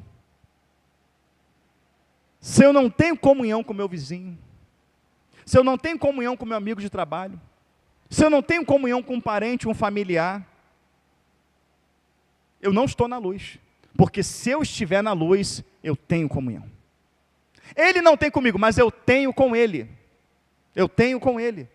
se eu não tenho comunhão com meu vizinho, se eu não tenho comunhão com meu amigo de trabalho, se eu não tenho comunhão com um parente, um familiar, eu não estou na luz. Porque se eu estiver na luz, eu tenho comunhão. Ele não tem comigo, mas eu tenho com ele. Eu tenho com ele.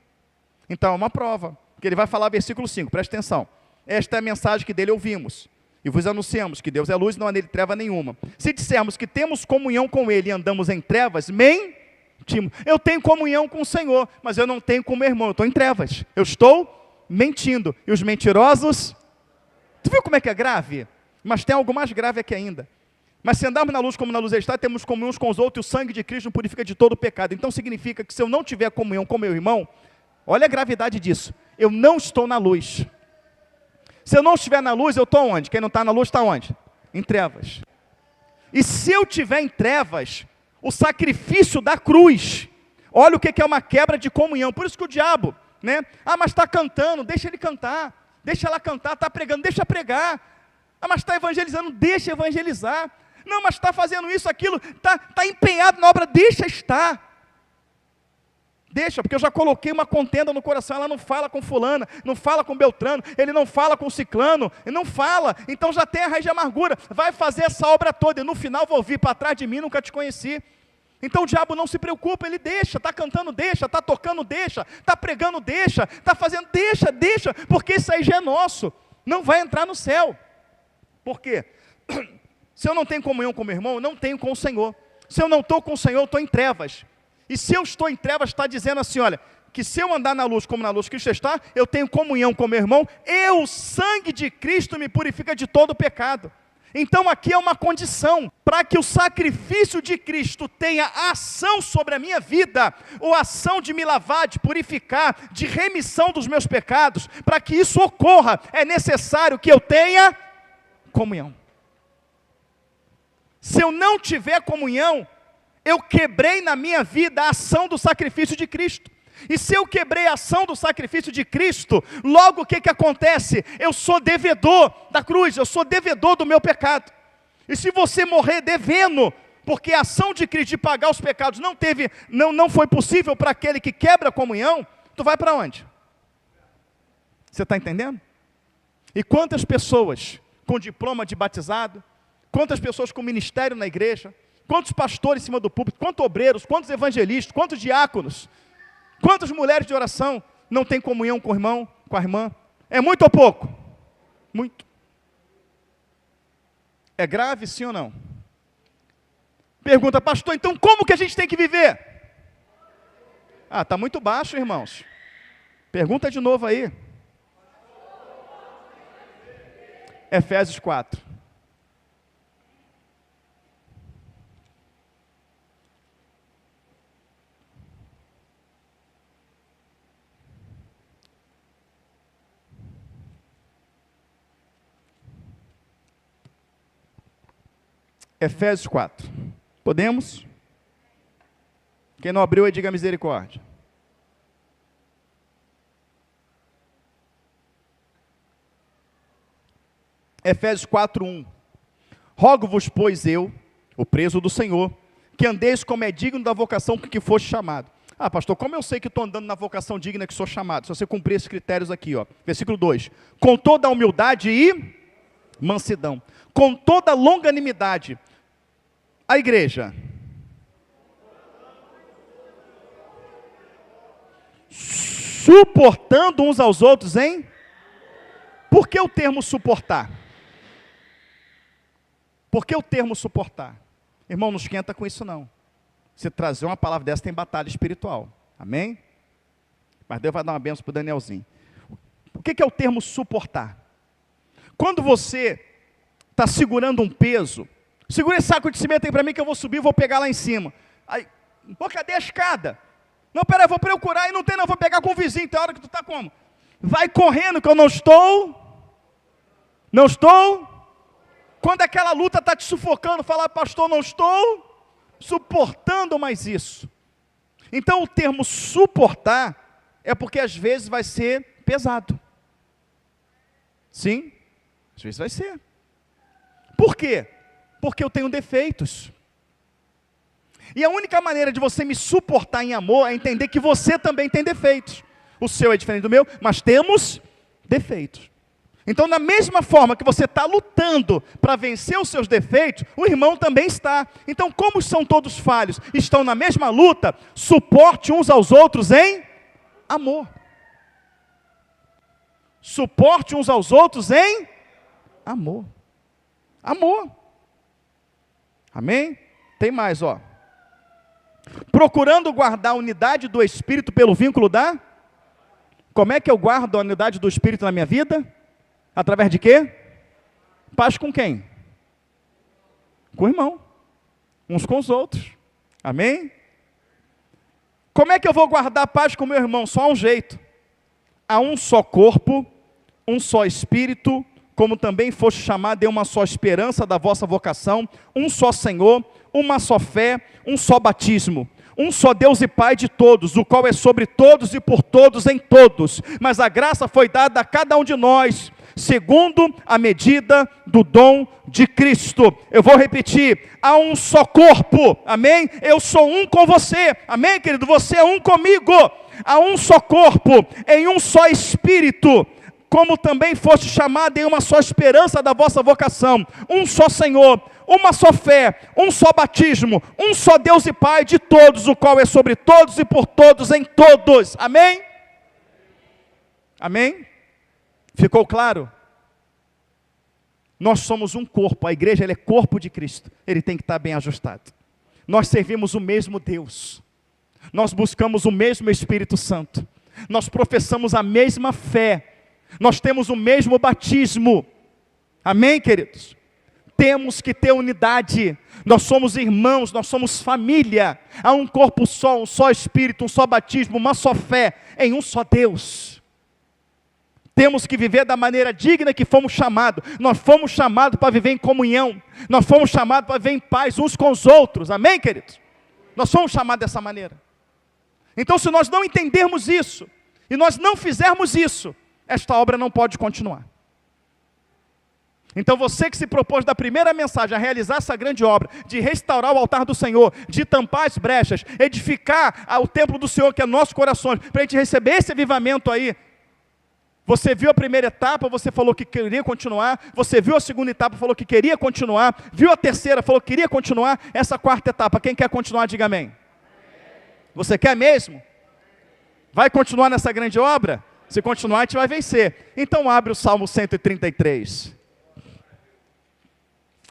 Então é uma prova, que ele vai falar versículo 5, presta atenção. Esta é a mensagem que dele ouvimos, e vos anunciamos que Deus é luz e não há nele treva nenhuma. Se dissermos que temos comunhão com ele e andamos em trevas, mentimos. Eu tenho comunhão com o Senhor, mas eu não tenho com o meu irmão, eu estou em trevas. Eu estou mentindo. E os mentirosos, tu viu como é que é grave? Mas tem algo mais grave aqui ainda. Mas se andarmos na luz como na luz está, temos comunhão uns com os outros, e o sangue de Cristo nos purifica de todo o pecado. Então significa que se eu não tiver comunhão com meu irmão, olha a gravidade disso, eu não estou na luz. Se eu não estiver na luz, eu estou onde? Quem não está na luz está onde? Em trevas. E se eu estiver em trevas, o sacrifício da cruz, olha o que é uma quebra de comunhão. Por isso que o diabo, né? Ah, mas está cantando, deixa ele cantar, deixa ela cantar, está pregando, deixa pregar. Ah, mas está evangelizando, deixa evangelizar. Não, mas está fazendo isso, aquilo, está empenhado na obra, deixa estar. Deixa, porque eu já coloquei uma contenda no coração. Ela não fala com fulana, não fala com Beltrano, ele não fala com ciclano, ele não fala. Então já tem a raiz de amargura. Vai fazer essa obra toda e no final vou vir para trás de mim, nunca te conheci. Então o diabo não se preocupa, ele deixa, está cantando, deixa, está tocando, deixa, está pregando, deixa, está fazendo, deixa, porque isso aí já é nosso. Não vai entrar no céu. Por quê? Se eu não tenho comunhão com meu irmão, eu não tenho com o Senhor. Se eu não estou com o Senhor, eu estou em trevas. E se eu estou em trevas, está dizendo assim, olha, que se eu andar na luz como na luz Cristo está, eu tenho comunhão com meu irmão, e o sangue de Cristo me purifica de todo pecado. Então aqui é uma condição, para que o sacrifício de Cristo tenha ação sobre a minha vida, ou ação de me lavar, de purificar, de remissão dos meus pecados, para que isso ocorra, é necessário que eu tenha comunhão. Se eu não tiver comunhão, eu quebrei na minha vida a ação do sacrifício de Cristo. E se eu quebrei a ação do sacrifício de Cristo, logo o que acontece? Eu sou devedor da cruz, eu sou devedor do meu pecado. E se você morrer devendo, porque a ação de Cristo de pagar os pecados não foi possível para aquele que quebra a comunhão, tu vai para onde? Você está entendendo? E quantas pessoas com diploma de batizado, quantas pessoas com ministério na igreja, quantos pastores em cima do púlpito, quantos obreiros, quantos evangelistas, quantos diáconos, quantas mulheres de oração não têm comunhão com o irmão, com a irmã? É muito ou pouco? Muito. É grave, sim ou não? Pergunta, pastor, então como que a gente tem que viver? Ah, está muito baixo, irmãos. Pergunta de novo aí. Efésios 4. Efésios 4. Podemos? Quem não abriu aí, diga misericórdia. Efésios 4:1. Rogo-vos, pois eu, o preso do Senhor, que andeis como é digno da vocação que foste chamado. Ah, pastor, como eu sei que estou andando na vocação digna que sou chamado? Se você cumprir esses critérios aqui, ó. Versículo 2. Com toda a humildade e mansidão, com toda a longanimidade. A igreja. Suportando uns aos outros, hein? Por que o termo suportar? Por que o termo suportar? Irmão, não esquenta com isso não. Se trazer uma palavra dessa, tem batalha espiritual. Amém? Mas Deus vai dar uma bênção para o Danielzinho. O que é o termo suportar? Quando você está segurando um peso, segura esse saco de cimento aí para mim que eu vou subir e vou pegar lá em cima. Aí, pô, cadê a escada? Não, peraí, eu vou procurar e não tem não, vou pegar com o vizinho, tem hora que tu está como? Vai correndo que eu não estou. Não estou. Quando aquela luta está te sufocando, fala, pastor, não estou suportando mais isso. Então o termo suportar é porque às vezes vai ser pesado. Sim, às vezes vai ser. Por quê? Porque eu tenho defeitos. E a única maneira de você me suportar em amor é entender que você também tem defeitos. O seu é diferente do meu, mas temos defeitos. Então, da mesma forma que você está lutando para vencer os seus defeitos, o irmão também está. Então, como são todos falhos, estão na mesma luta, suporte uns aos outros em amor. Suporte uns aos outros em amor. Amor. Amém? Tem mais, ó. Procurando guardar a unidade do Espírito pelo vínculo da... Como é que eu guardo a unidade do Espírito na minha vida? Através de quê? Paz com quem? Com o irmão. Uns com os outros. Amém? Como é que eu vou guardar a paz com o meu irmão? Só há um jeito. Há um só corpo, um só Espírito, como também foste chamado em uma só esperança da vossa vocação, um só Senhor, uma só fé, um só batismo, um só Deus e Pai de todos, o qual é sobre todos e por todos em todos, mas a graça foi dada a cada um de nós, segundo a medida do dom de Cristo. Eu vou repetir, há um só corpo, amém? Eu sou um com você, amém, querido? Você é um comigo. Há um só corpo, em um só Espírito, como também foste chamado em uma só esperança da vossa vocação, um só Senhor, uma só fé, um só batismo, um só Deus e Pai de todos, o qual é sobre todos e por todos em todos, amém? Amém? Ficou claro? Nós somos um corpo, a igreja ela é corpo de Cristo, ele tem que estar bem ajustado. Nós servimos o mesmo Deus, nós buscamos o mesmo Espírito Santo, nós professamos a mesma fé, nós temos o mesmo batismo, amém, queridos? Temos que ter unidade, nós somos irmãos, nós somos família, há um corpo só, um só Espírito, um só batismo, uma só fé, em um só Deus. Temos que viver da maneira digna que fomos chamados, nós fomos chamados para viver em comunhão, nós fomos chamados para viver em paz uns com os outros, amém, queridos? Nós fomos chamados dessa maneira. Então, se nós não entendermos isso, e nós não fizermos isso, esta obra não pode continuar. Então você que se propôs da primeira mensagem a realizar essa grande obra, de restaurar o altar do Senhor, de tampar as brechas, edificar o templo do Senhor, que é nossos corações, para a gente receber esse avivamento aí. Você viu a primeira etapa, você falou que queria continuar, você viu a segunda etapa, falou que queria continuar, viu a terceira, falou que queria continuar, essa quarta etapa, quem quer continuar, diga amém. Você quer mesmo? Vai continuar nessa grande obra? Se continuar, a gente vai vencer. Então abre o Salmo 133.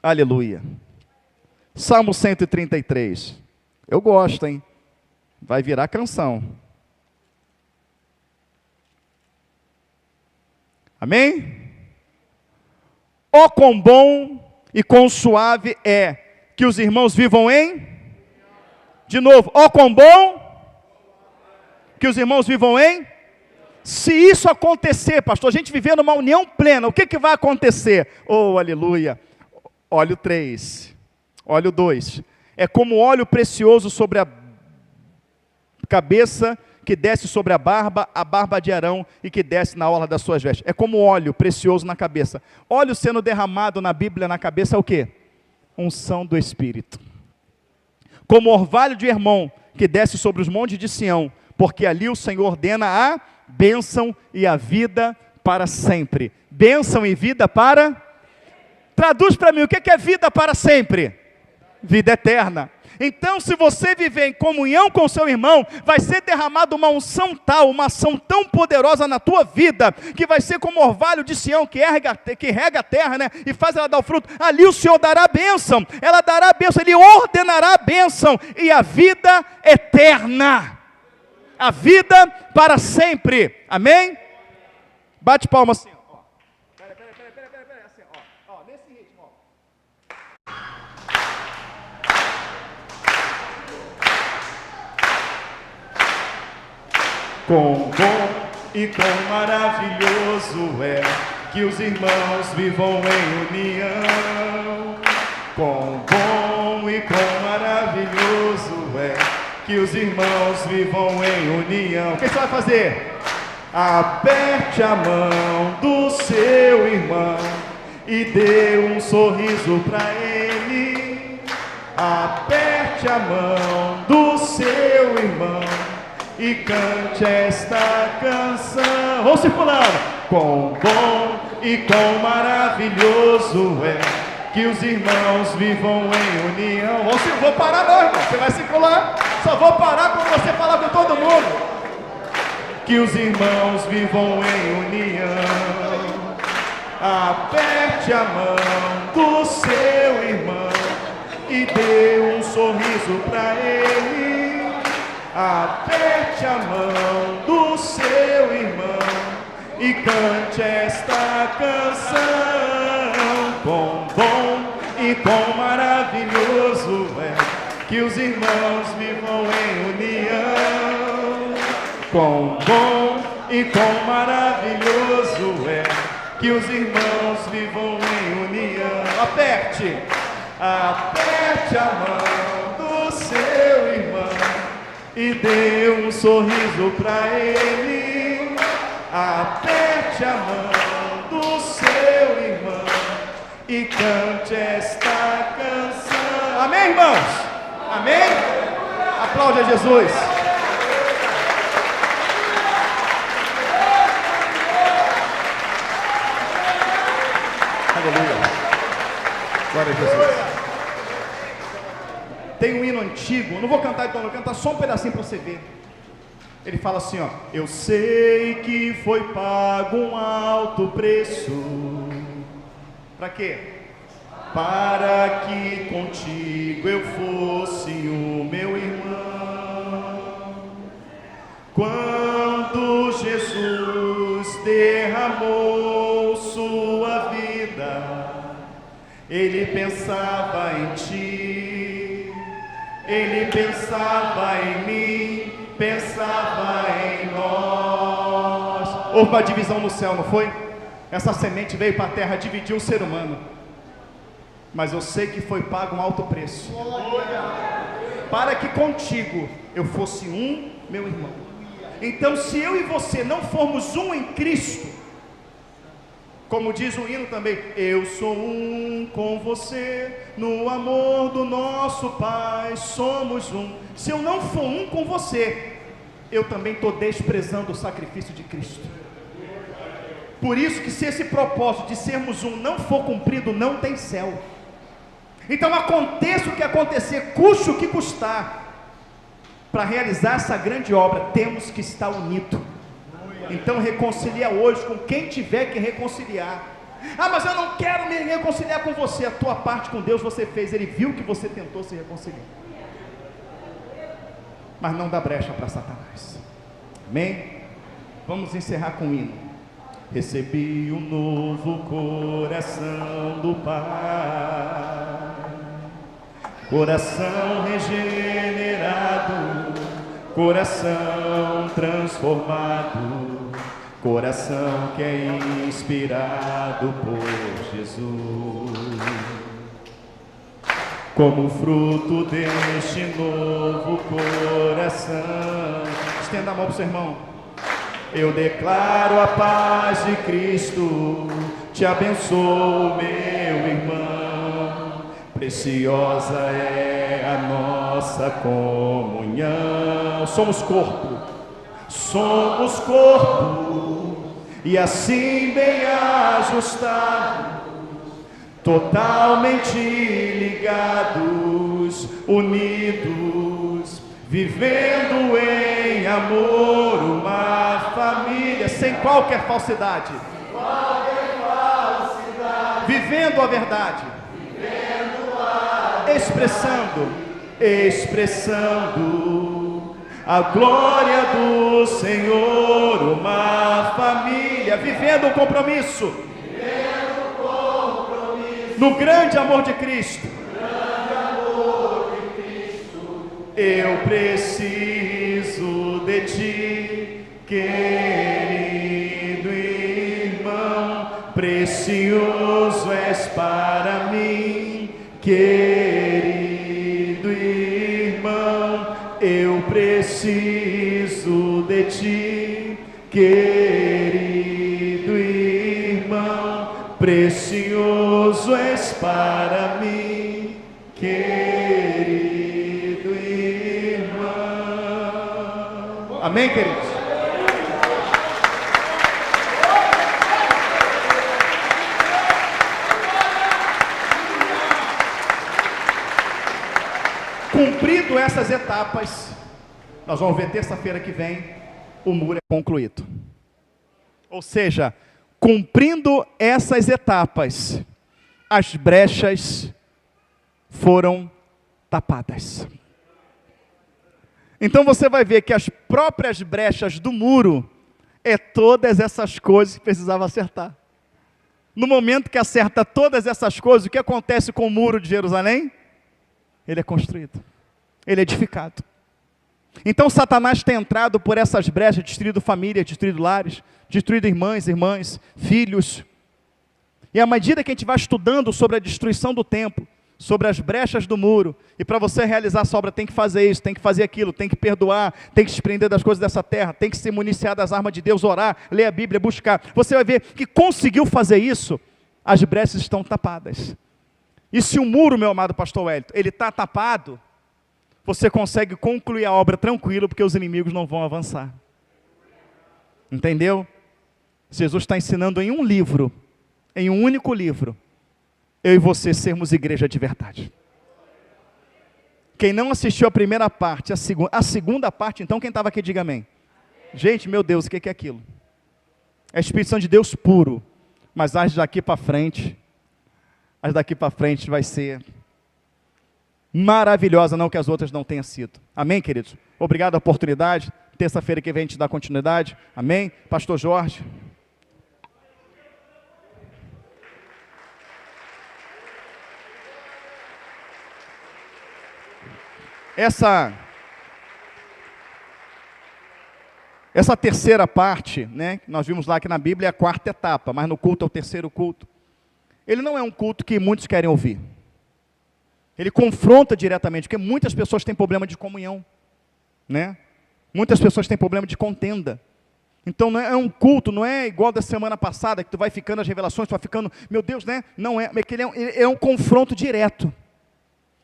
Aleluia. Salmo 133. Eu gosto, hein? Vai virar canção. Amém? Oh, quão bom e quão suave é que os irmãos vivam em... De novo, oh, quão bom que os irmãos vivam em... Se isso acontecer, pastor, a gente viver numa união plena, o que vai acontecer? Oh, aleluia. Óleo 3, óleo 2, é como óleo precioso sobre a cabeça, que desce sobre a barba de Arão, e que desce na orla das suas vestes. É como óleo precioso na cabeça. Óleo sendo derramado na Bíblia, na cabeça, é o quê? Unção do Espírito. Como orvalho de Hermon, que desce sobre os montes de Sião, porque ali o Senhor ordena a bênção e a vida para sempre. Bênção e vida para... Traduz para mim, o que é vida para sempre? Vida eterna. Então, se você viver em comunhão com o seu irmão, vai ser derramada uma unção tal, uma ação tão poderosa na tua vida, que vai ser como orvalho de Sião, que rega a terra, né, e faz ela dar o fruto. Ali o Senhor dará a bênção, ela dará a bênção, Ele ordenará a bênção, e a vida eterna. A vida para sempre. Amém? Bate palma assim. Quão bom e quão maravilhoso é que os irmãos vivam em união. Quão bom e quão maravilhoso é que os irmãos vivam em união. O que você vai fazer? Aperte a mão do seu irmão e dê um sorriso para ele. Aperte a mão do seu irmão e cante esta canção. Vamos circulando. Quão bom e quão maravilhoso é que os irmãos vivam em união. Vou parar não, irmão. Você vai circular. Só vou parar quando você falar com todo mundo. Que os irmãos vivam em união. Aperte a mão do seu irmão e dê um sorriso para ele. Aperte a mão do seu irmão e cante esta canção. Quão bom e quão maravilhoso é que os irmãos vivam em união. Quão bom e quão maravilhoso é que os irmãos vivam em união. Aperte a mão do seu irmão e dê um sorriso para ele. Aperte a mão do seu e cante esta canção. Amém, irmãos? Amém? Aplaude a Jesus. Aleluia. Glória a Jesus. Tem um hino antigo, não vou cantar então, vou cantar só um pedacinho para você ver. Ele fala assim, ó: eu sei que foi pago um alto preço. Para quê? Para que contigo eu fosse o meu irmão. Quando Jesus derramou sua vida, ele pensava em ti, ele pensava em mim, pensava em nós. Houve uma divisão no céu, não foi? Essa semente veio para a terra, dividiu o ser humano. Mas eu sei que foi pago um alto preço, para que contigo eu fosse um, meu irmão. Então, se eu e você não formos um em Cristo, como diz o hino também, eu sou um com você, no amor do nosso Pai, somos um. Se eu não for um com você, eu também estou desprezando o sacrifício de Cristo. Por isso que se esse propósito de sermos um não for cumprido, não tem céu. Então aconteça o que acontecer, custe o que custar, para realizar essa grande obra, temos que estar unidos. Então reconcilia hoje com quem tiver que reconciliar. Ah, mas eu não quero me reconciliar com você. A tua parte com Deus você fez, Ele viu que você tentou se reconciliar, mas não dá brecha para Satanás. Amém? Vamos encerrar com o hino. Recebi um novo coração do Pai, coração regenerado, coração transformado, coração que é inspirado por Jesus. Como fruto deste novo coração, estenda a mão para o seu irmão. Eu declaro a paz de Cristo, te abençoo, meu irmão. Preciosa é a nossa comunhão. Somos corpo, e assim bem ajustados, totalmente ligados, unidos, vivendo em amor, uma família, sem qualquer falsidade, vivendo a verdade, expressando a glória do Senhor, uma família, vivendo o compromisso, no grande amor de Cristo. Eu preciso de ti, querido irmão, precioso és para mim, querido irmão. Eu preciso de ti, querido irmão, precioso és para mim, querido irmão. Amém, queridos? Cumprido essas etapas, nós vamos ver terça-feira que vem, o muro é concluído. Ou seja, cumprindo essas etapas, as brechas foram tapadas. Então você vai ver que as próprias brechas do muro é todas essas coisas que precisava acertar. No momento que acerta todas essas coisas, o que acontece com o muro de Jerusalém? Ele é construído, ele é edificado. Então Satanás tem entrado por essas brechas, destruído famílias, destruído lares, destruído irmãs, filhos. E à medida que a gente vai estudando sobre a destruição do templo, sobre as brechas do muro, e para você realizar essa obra tem que fazer isso, tem que fazer aquilo, tem que perdoar, tem que se desprender das coisas dessa terra, tem que se municiar das armas de Deus, orar, ler a Bíblia, buscar. Você vai ver que conseguiu fazer isso, as brechas estão tapadas. E se o muro, meu amado pastor Wellington, ele está tapado, você consegue concluir a obra tranquilo, porque os inimigos não vão avançar. Entendeu? Jesus está ensinando em um livro, em um único livro, eu e você sermos igreja de verdade. Quem não assistiu a primeira parte, a segunda parte, então quem estava aqui, diga amém. Gente, meu Deus, o que é aquilo? É a Espírito Santo de Deus puro, mas as daqui para frente vai ser maravilhosa, não que as outras não tenham sido. Amém, queridos? Obrigado a oportunidade. Terça-feira que vem a gente dá continuidade. Amém? Pastor Jorge. Essa terceira parte, né, nós vimos lá que na Bíblia é a quarta etapa, mas no culto é o terceiro culto. Ele não é um culto que muitos querem ouvir. Ele confronta diretamente, porque muitas pessoas têm problema de comunhão, né? Muitas pessoas têm problema de contenda. Então não é um culto, não é igual da semana passada, que tu vai ficando as revelações, tu vai ficando, meu Deus, né? Não é, porque ele é um confronto direto.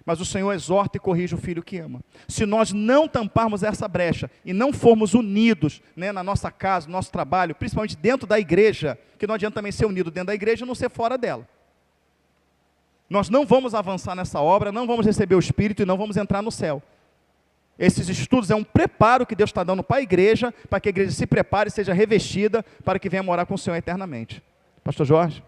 Mas o Senhor exorta e corrige o filho que ama. Se nós não tamparmos essa brecha e não formos unidos, né, na nossa casa, no nosso trabalho, principalmente dentro da igreja, que não adianta também ser unido dentro da igreja e não ser fora dela. Nós não vamos avançar nessa obra, não vamos receber o Espírito e não vamos entrar no céu. Esses estudos é um preparo que Deus está dando para a igreja, para que a igreja se prepare e seja revestida para que venha morar com o Senhor eternamente. Pastor Jorge?